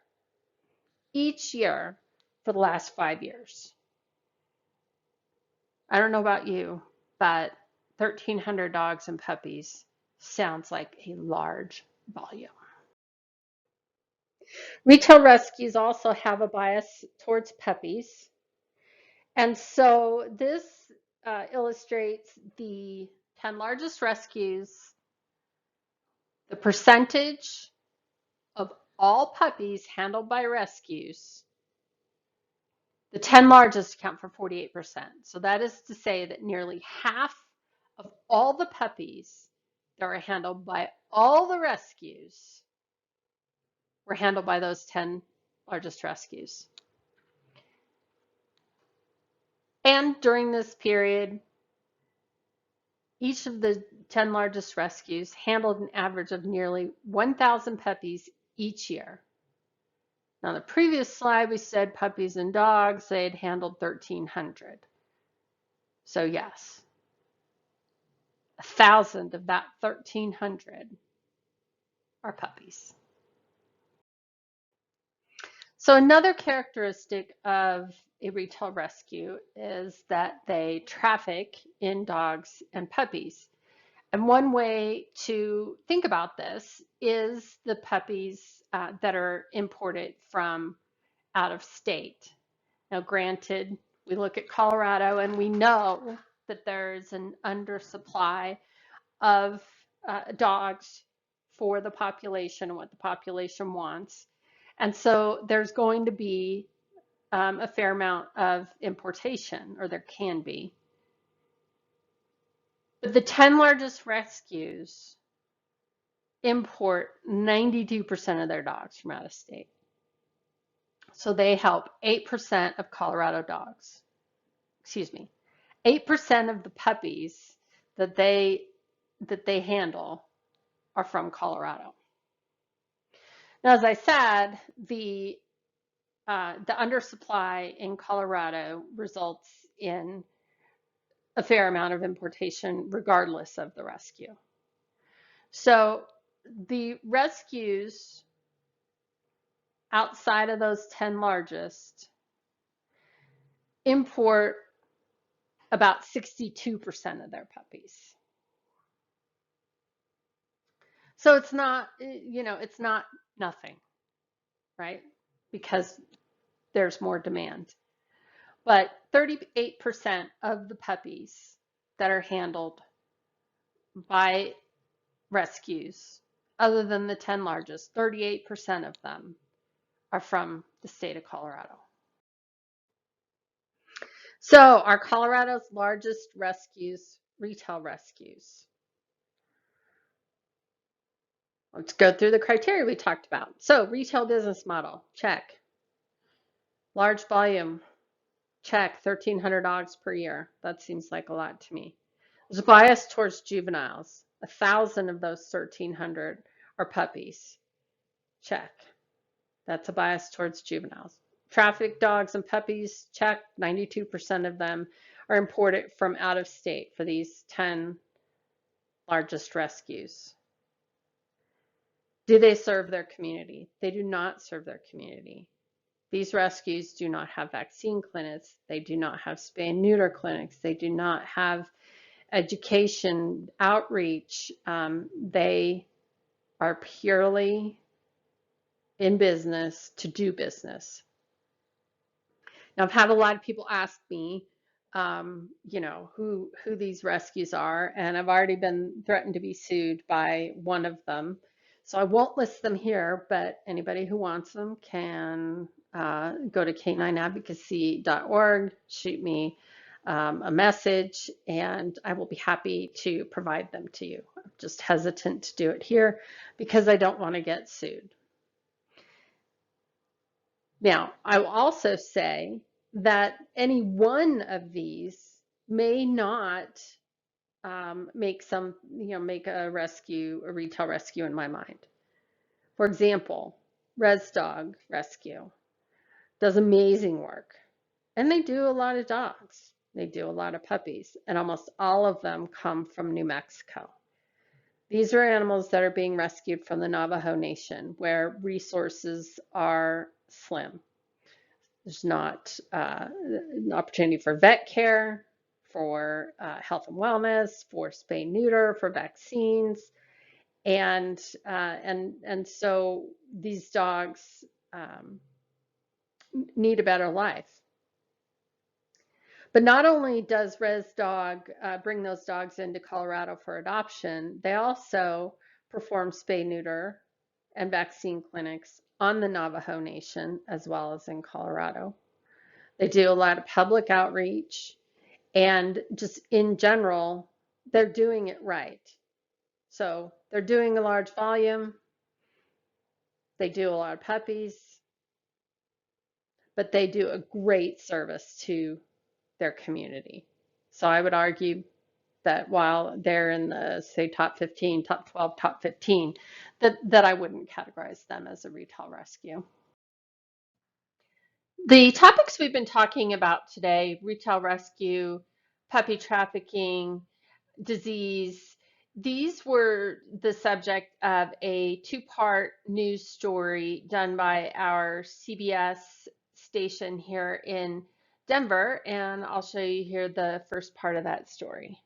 for the last 5 years. I don't know about you, but 1,300 dogs and puppies sounds like a large volume. Retail rescues also have a bias towards puppies. And so this illustrates the 10 largest rescues, the percentage of all puppies handled by rescues. The 10 largest account for 48%. So that is to say that nearly half of all the puppies that were handled by all the rescues were handled by those 10 largest rescues. And during this period, each of the 10 largest rescues handled an average of nearly 1,000 puppies each year. Now, on the previous slide, we said puppies and dogs, they had handled 1,300. So yes, 1,000 of that 1,300 are puppies. So another characteristic of a retail rescue is that they traffic in dogs and puppies. And one way to think about this is the puppies that are imported from out of state. Now, granted, we look at Colorado and we know that there's an undersupply of dogs for the population and what the population wants. And so there's going to be a fair amount of importation, or there can be. But the 10 largest rescues import 92% of their dogs from out of state. So they help 8% of Colorado dogs. Excuse me, 8% of the puppies that they handle are from Colorado. Now, as I said, the the undersupply in Colorado results in a fair amount of importation regardless of the rescue. So the rescues outside of those 10 largest import about 62% of their puppies. So it's not, it's not nothing, right? Because there's more demand. But 38% of the puppies that are handled by rescues, other than the 10 largest, 38% of them are from the state of Colorado. So are Colorado's largest rescues retail rescues? Let's go through the criteria we talked about. So retail business model, check. Large volume, check. 1,300 dogs per year. That seems like a lot to me. There's a bias towards juveniles. 1,000 of those 1,300 are puppies. Check. That's a bias towards juveniles. Trafficked dogs and puppies, check. 92% of them are imported from out of state for these 10 largest rescues. Do they serve their community? They do not serve their community. These rescues do not have vaccine clinics. They do not have spay and neuter clinics. They do not have education outreach. They are purely in business to do business. Now, I've had a lot of people ask me, who these rescues are, and I've already been threatened to be sued by one of them. So I won't list them here, but anybody who wants them can go to canineadvocacy.org, shoot me a message, and I will be happy to provide them to you. I'm just hesitant to do it here because I don't want to get sued. Now, I will also say that any one of these may not make a retail rescue in my mind. For example, Res Dog Rescue does amazing work, and they do a lot of dogs. They do a lot of puppies, and almost all of them come from New Mexico. These are animals that are being rescued from the Navajo Nation, where resources are slim. There's not an opportunity for vet care, for health and wellness, for spay and neuter, for vaccines, and so these dogs need a better life. But not only does Res Dog bring those dogs into Colorado for adoption, they also perform spay neuter and vaccine clinics on the Navajo Nation as well as in Colorado. They do a lot of public outreach, and just in general, they're doing it right. So they're doing a large volume. They do a lot of puppies, but they do a great service to their community. So I would argue that while they're in the, say, top 15, top 12, top 15, that I wouldn't categorize them as a retail rescue. The topics we've been talking about today, retail rescue, puppy trafficking, disease, these were the subject of a two-part news story done by our CBS station here in Denver, and I'll show you here the first part of that story.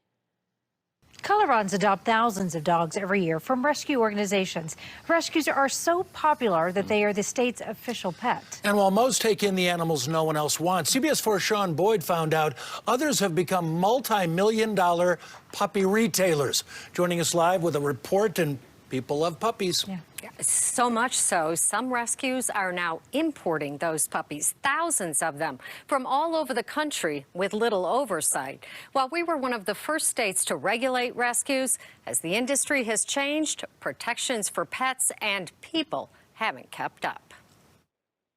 Coloradans adopt thousands of dogs every year from rescue organizations. Rescues are so popular that they are the state's official pet. And while most take in the animals no one else wants, CBS 4's Sean Boyd found out others have become multi-million-dollar puppy retailers. Joining us live with a report, and people love puppies. Yeah. So much so, some rescues are now importing those puppies, thousands of them, from all over the country with little oversight. While we were one of the first states to regulate rescues, as the industry has changed, protections for pets and people haven't kept up.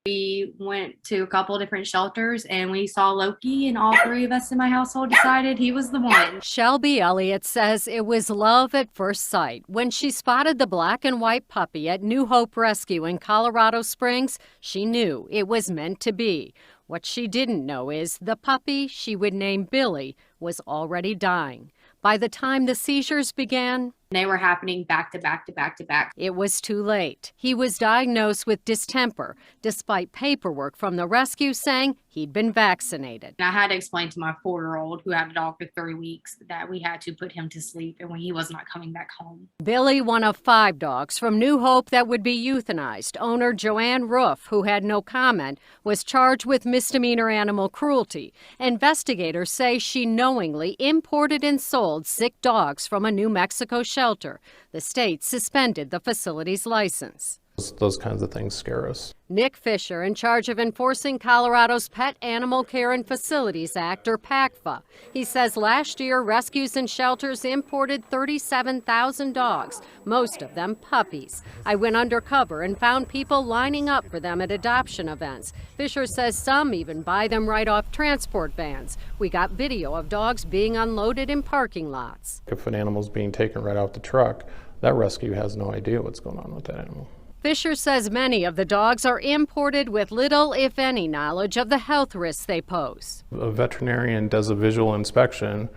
We went to a couple different shelters and we saw Loki, and all three of us in my household decided he was the one. Shelby Elliott says it was love at first sight. When she spotted the black and white puppy at New Hope Rescue in Colorado Springs, she knew it was meant to be. What she didn't know is the puppy she would name Billy was already dying. By the time the seizures began, They were happening back to back to back to back. it was too late. He was diagnosed with distemper, despite paperwork from the rescue saying he'd been vaccinated. And I had to explain to my 4-year-old who had a dog for 3 weeks that we had to put him to sleep and when he was not coming back home. Billy, one of 5 dogs from New Hope that would be euthanized. Owner Joanne Roof, who had no comment, was charged with misdemeanor animal cruelty. Investigators say she knowingly imported and sold sick dogs from a New Mexico shelter. The state suspended the facility's license. Those kinds of things scare us. Nick Fisher, in charge of enforcing Colorado's Pet Animal Care and Facilities Act, or PACFA. He says last year, rescues and shelters imported 37,000 dogs, most of them puppies. I went undercover and found people lining up for them at adoption events. Fisher says some even buy them right off transport vans. We got video of dogs being unloaded in parking lots. If an animal's being taken right out the truck, that rescue has no idea what's going on with that animal. Fisher says many of the dogs are imported with little, if any, knowledge of the health risks they pose. A veterinarian does a visual inspection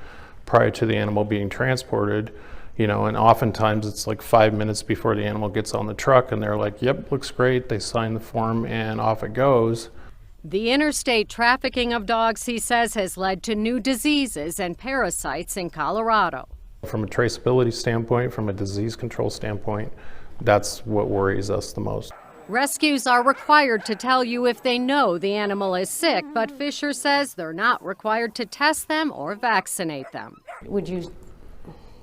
prior to the animal being transported, and oftentimes it's like 5 minutes before the animal gets on the truck and they're like, yep, looks great. They sign the form and off it goes. The interstate trafficking of dogs, he says, has led to new diseases and parasites in Colorado. From a traceability standpoint, from a disease control standpoint, that's what worries us the most. Rescues are required to tell you if they know the animal is sick, but Fisher says they're not required to test them or vaccinate them. Would you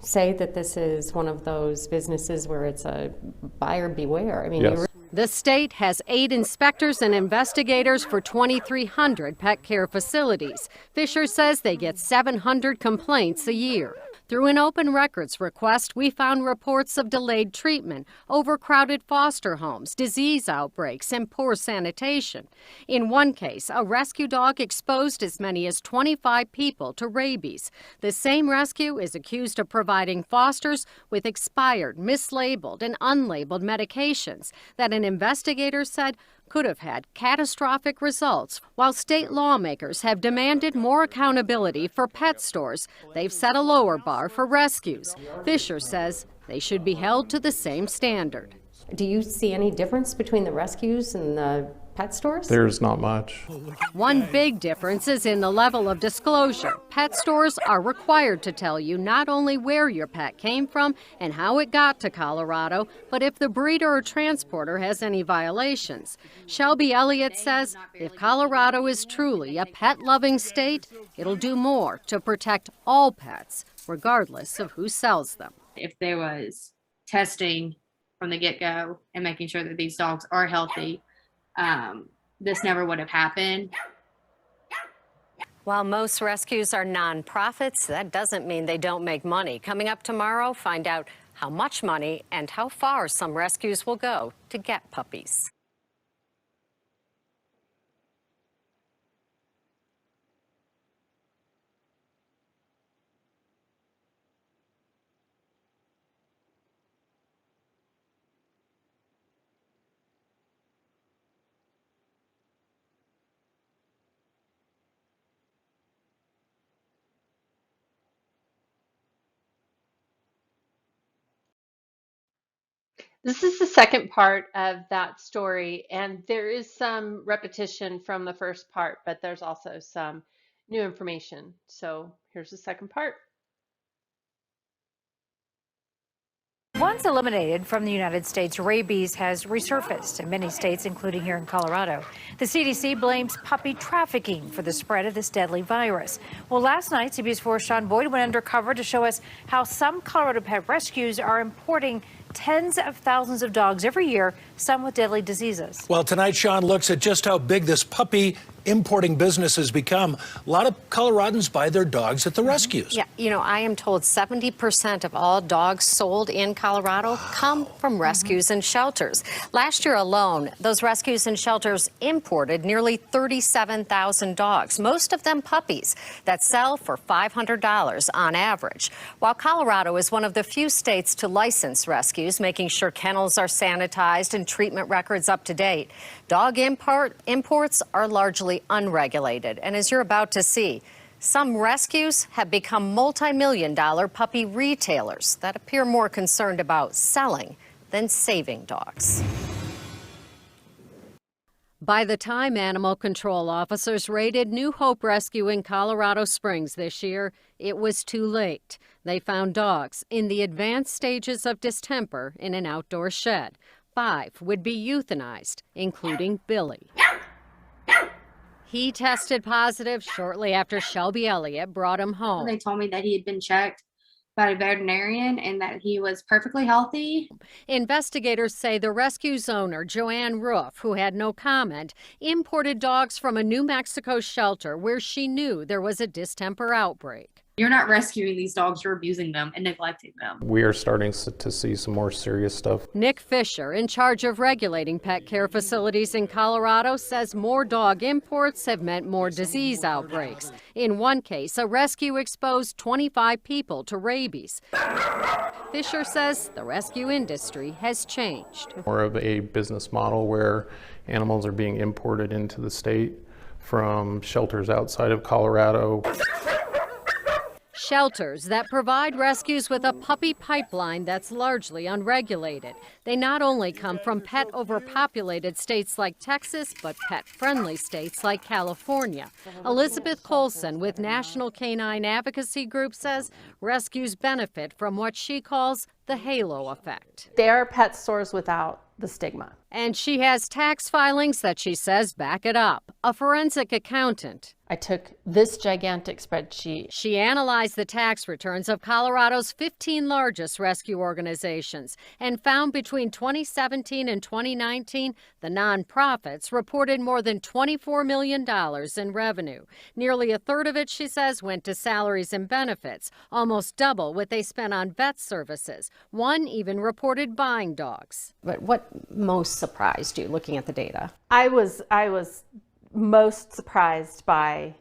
say that this is one of those businesses where it's a buyer beware? I mean, yes. The state has 8 inspectors and investigators for 2,300 pet care facilities. Fisher says they get 700 complaints a year. Through an open records request, we found reports of delayed treatment, overcrowded foster homes, disease outbreaks, and poor sanitation. In one case, a rescue dog exposed as many as 25 people to rabies. The same rescue is accused of providing fosters with expired, mislabeled, and unlabeled medications that an investigator said could have had catastrophic results. While state lawmakers have demanded more accountability for pet stores, they've set a lower bar for rescues. Fisher says they should be held to the same standard. Do you see any difference between the rescues and the pet stores? There's not much. One big difference is in the level of disclosure. Pet stores are required to tell you not only where your pet came from and how it got to Colorado, but if the breeder or transporter has any violations. Shelby Elliott says if Colorado is truly a pet-loving state, it'll do more to protect all pets, regardless of who sells them. If there was testing from the get-go and making sure that these dogs are healthy, this never would have happened. While most rescues are nonprofits, that doesn't mean they don't make money. Coming up tomorrow, find out how much money and how far some rescues will go to get puppies. This is the second part of that story, and there is some repetition from the first part, but there's also some new information. So here's the second part. Once eliminated from the United States, rabies has resurfaced in many states, including here in Colorado. The CDC blames puppy trafficking for the spread of this deadly virus. Well, last night, CBS 4's Sean Boyd went undercover to show us how some Colorado pet rescues are importing tens of thousands of dogs every year, some with deadly diseases. Well, tonight, Sean looks at just how big this puppy importing business has become, a lot of Coloradans buy their dogs at the rescues. Yeah, you know, I am told 70% of all dogs sold in Colorado come from rescues and shelters. Last year alone, those rescues and shelters imported nearly 37,000 dogs, most of them puppies, that sell for $500 on average. While Colorado is one of the few states to license rescues, making sure kennels are sanitized and treatment records up to date, dog imports are largely unregulated. And as you're about to see, some rescues have become multi-million-dollar puppy retailers that appear more concerned about selling than saving dogs. By the time animal control officers raided New Hope Rescue in Colorado Springs this year, it was too late. They found dogs in the advanced stages of distemper in an outdoor shed. 5 would be euthanized, including Billy. He tested positive shortly after Shelby Elliott brought him home. They told me that he had been checked by a veterinarian and that he was perfectly healthy. Investigators say the rescue's owner, Joanne Roof, who had no comment, imported dogs from a New Mexico shelter where she knew there was a distemper outbreak. You're not rescuing these dogs, you're abusing them and neglecting them. We are starting to see some more serious stuff. Nick Fisher, in charge of regulating pet care facilities in Colorado, says more dog imports have meant more disease outbreaks. In one case, a rescue exposed 25 people to rabies. Fisher says the rescue industry has changed. More of a business model where animals are being imported into the state from shelters outside of Colorado. Shelters that provide rescues with a puppy pipeline that's largely unregulated. They not only come from pet overpopulated states like Texas, but pet-friendly states like California. Elizabeth Colson with National Canine Advocacy Group says rescues benefit from what she calls the halo effect. They are pet stores without the stigma. And she has tax filings that she says back it up. A forensic accountant. I took this gigantic spreadsheet. She analyzed the tax returns of Colorado's 15 largest rescue organizations and found between 2017 and 2019, the nonprofits reported more than $24 million in revenue. Nearly a third of it, she says, went to salaries and benefits, almost double what they spent on vet services. One even reported buying dogs. But what most surprised you looking at the data? I was most surprised by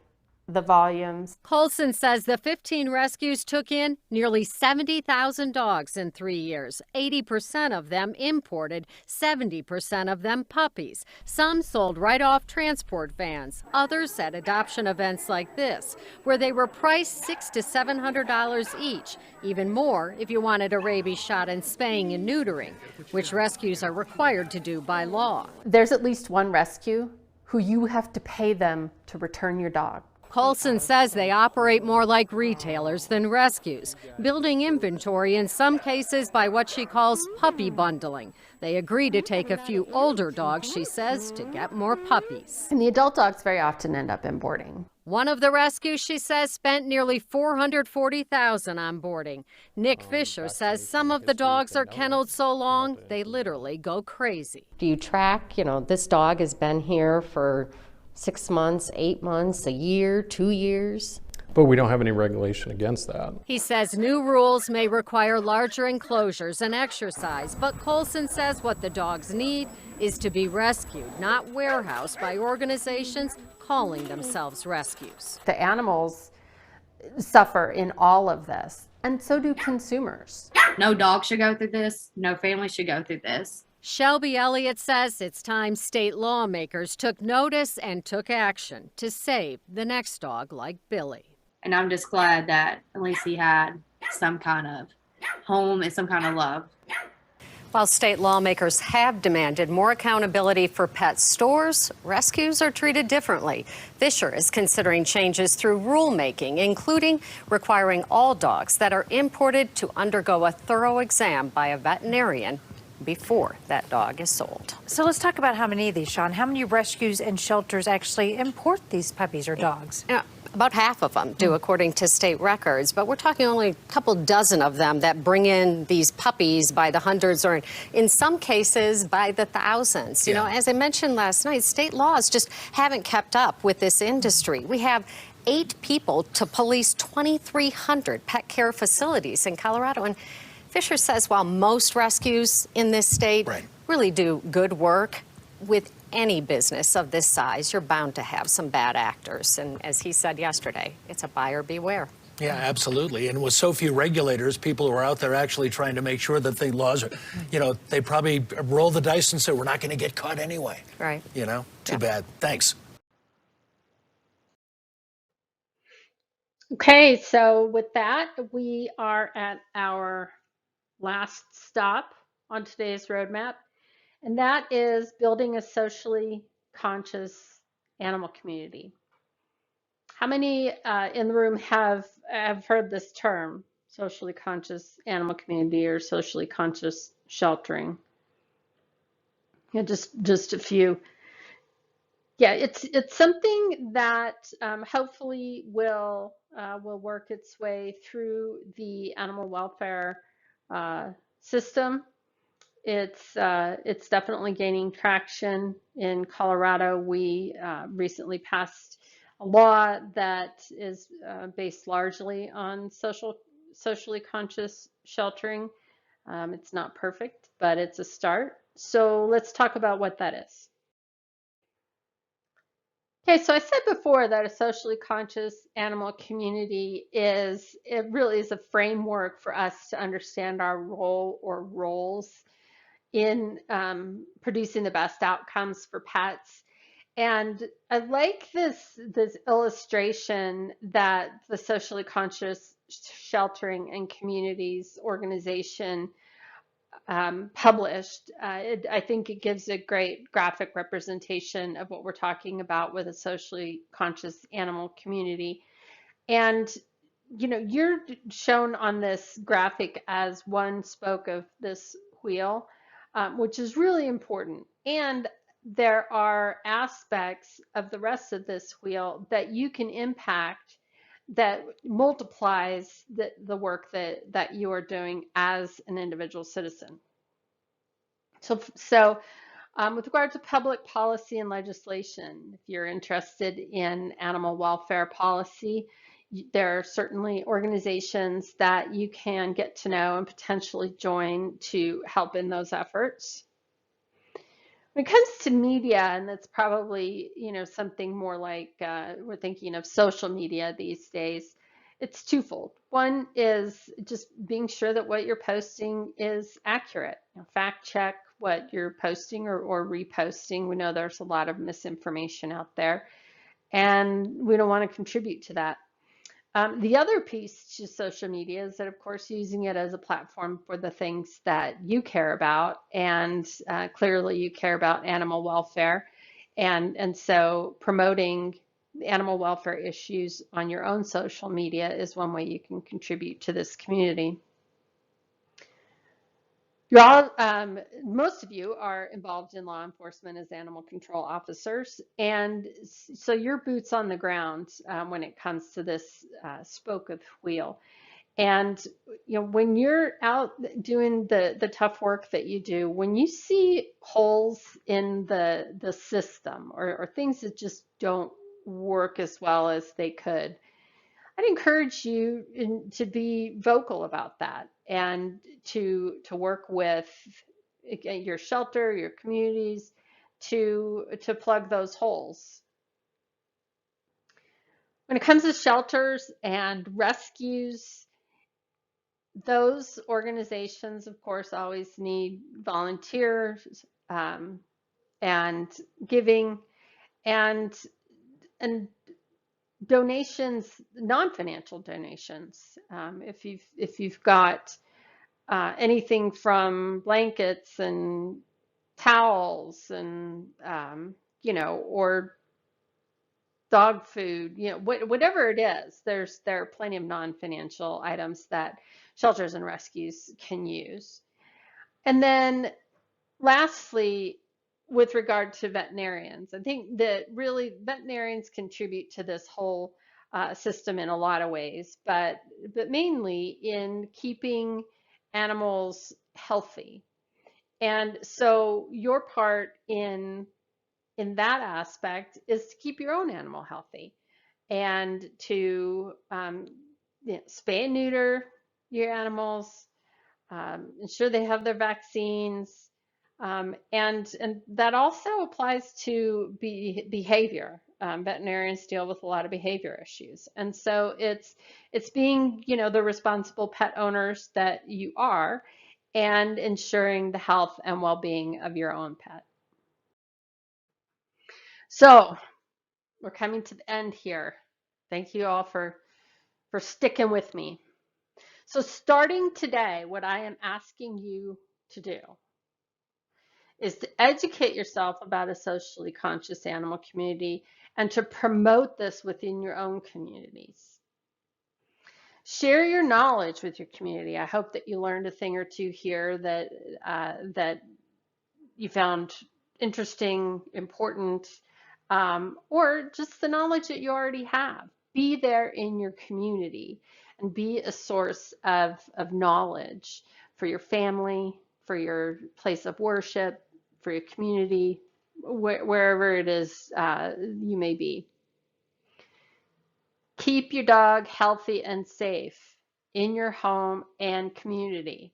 the volumes. Colson says the 15 rescues took in nearly 70,000 dogs in 3 years. 80% of them imported, 70% of them puppies. Some sold right off transport vans, others at adoption events like this, where they were priced $600 to $700 each, even more if you wanted a rabies shot and spaying and neutering, which rescues are required to do by law. There's at least one rescue who you have to pay them to return your dog. Colson says they operate more like retailers than rescues, building inventory in some cases by what she calls puppy bundling. They agree to take a few older dogs, she says, to get more puppies. And the adult dogs very often end up importing. One of the rescues, she says, spent nearly $440,000 on boarding. Nick Fisher says some of the dogs are kenneled so long they literally go crazy. Do you track, this dog has been here for 6 months, 8 months, a year, 2 years? But we don't have any regulation against that. He says new rules may require larger enclosures and exercise, but Colson says what the dogs need is to be rescued, not warehoused by organizations calling themselves rescues. The animals suffer in all of this, and so do consumers. No dog should go through this. No family should go through this. Shelby Elliott says it's time state lawmakers took notice and took action to save the next dog like Billy. And I'm just glad that at least he had some kind of home and some kind of love. While state lawmakers have demanded more accountability for pet stores, rescues are treated differently. Fisher is considering changes through rulemaking, including requiring all dogs that are imported to undergo a thorough exam by a veterinarian before that dog is sold. So let's talk about how many of these, Sean. How many rescues and shelters actually import these puppies or dogs? Yeah, about half of them do, according to state records, but we're talking only a couple dozen of them that bring in these puppies by the hundreds or in some cases by the thousands. You know, as I mentioned last night, state laws just haven't kept up with this industry. We have 8 people to police 2,300 pet care facilities in Colorado. And Fisher says while most rescues in this state really do good work, with any business of this size, you're bound to have some bad actors. And as he said yesterday, it's a buyer beware. Yeah, absolutely. And with so few regulators, people who are out there actually trying to make sure that the laws are, you know, they probably roll the dice and say, we're not going to get caught anyway. Right. You know, too bad. Thanks. Okay, so with that, we are at our last stop on today's roadmap, and that is building a socially conscious animal community. How many in the room have heard this term, socially conscious animal community or socially conscious sheltering? Yeah, just a few. Yeah, it's something that hopefully will work its way through the animal welfare system. It's definitely gaining traction in Colorado. We recently passed a law that is based largely on socially conscious sheltering. It's not perfect, but it's a start. So let's talk about what that is. Okay, so I said before that a socially conscious animal community it really is a framework for us to understand our role or roles in producing the best outcomes for pets. And I like this illustration that the Socially Conscious Sheltering and Communities organization published. I think it gives a great graphic representation of what we're talking about with a socially conscious animal community. And you know, you're shown on this graphic as one spoke of this wheel, which is really important. And there are aspects of the rest of this wheel that you can impact that multiplies the work that you are doing as an individual citizen. So with regard to public policy and legislation, if you're interested in animal welfare policy, there are certainly organizations that you can get to know and potentially join to help in those efforts. When it comes to media, and that's probably, you know, something more like we're thinking of social media these days, it's twofold. One is just being sure that what you're posting is accurate. You know, fact check what you're posting or reposting. We know there's a lot of misinformation out there, and we don't want to contribute to that. The other piece to social media is that, of course, using it as a platform for the things that you care about, and clearly you care about animal welfare, and so promoting animal welfare issues on your own social media is one way you can contribute to this community. You're all, most of you are involved in law enforcement as animal control officers, and so you're boots on the ground when it comes to this spoke of wheel. And you know, when you're out doing the tough work that you do, when you see holes in the system or things that just don't work as well as they could, I'd encourage you to be vocal about that and to work with your shelter, your communities to plug those holes. When it comes to shelters and rescues, those organizations, of course, always need volunteers and giving and donations, non-financial donations. If you've got anything from blankets and towels and you know, or dog food, you know, whatever it is, there are plenty of non-financial items that shelters and rescues can use. And then lastly, with regard to veterinarians, I think that really veterinarians contribute to this whole system in a lot of ways, but mainly in keeping animals healthy. And so your part in that aspect is to keep your own animal healthy and to spay and neuter your animals, ensure they have their vaccines, and that also applies to behavior. Veterinarians deal with a lot of behavior issues, and so it's being, the responsible pet owners that you are, and ensuring the health and well-being of your own pet. So we're coming to the end here. Thank you all for sticking with me. So starting today, what I am asking you to do is to educate yourself about a socially conscious animal community and to promote this within your own communities. Share your knowledge with your community. I hope that you learned a thing or two here that you found interesting, important, or just the knowledge that you already have. Be there in your community and be a source of knowledge for your family, for your place of worship, for your community, wherever it is you may be. Keep your dog healthy and safe in your home and community.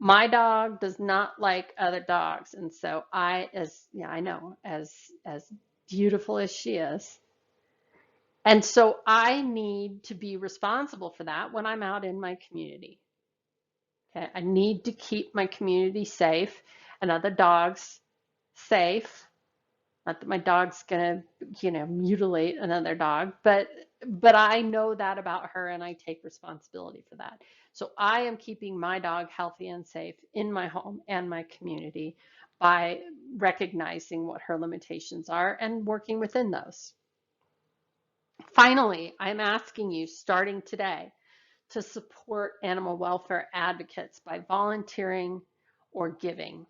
My dog does not like other dogs, and so I know, as beautiful as she is, and so I need to be responsible for that when I'm out in my community. Okay, I need to keep my community safe and other dogs safe. Not that my dog's gonna, mutilate another dog, but I know that about her and I take responsibility for that. So I am keeping my dog healthy and safe in my home and my community by recognizing what her limitations are and working within those. Finally, I'm asking you, starting today, to support animal welfare advocates by volunteering or giving.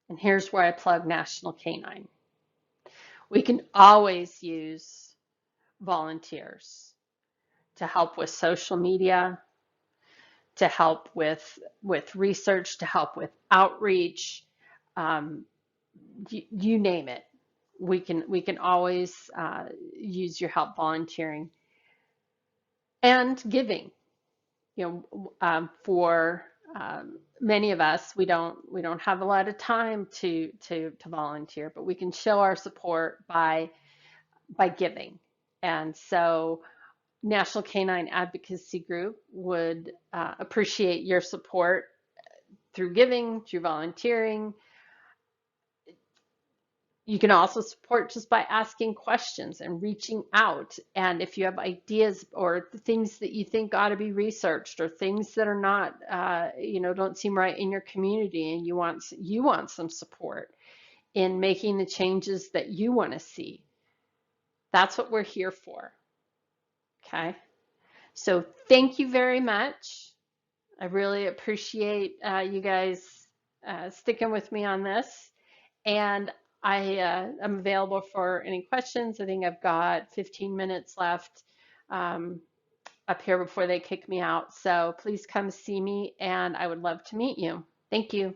And here's where I plug National Canine. We can always use volunteers to help with social media, to help with research, to help with outreach, you name it. We can always use your help volunteering and giving. For many of us, we don't have a lot of time to volunteer, but we can show our support by giving. And so National Canine Advocacy Group would appreciate your support through giving, through volunteering. You can also support just by asking questions and reaching out. And if you have ideas or things that you think ought to be researched or things that are not, don't seem right in your community, and you want some support in making the changes that you want to see, that's what we're here for. Okay. So thank you very much. I really appreciate you guys sticking with me on this. And I am available for any questions. I think I've got 15 minutes left up here before they kick me out. So please come see me, and I would love to meet you. Thank you.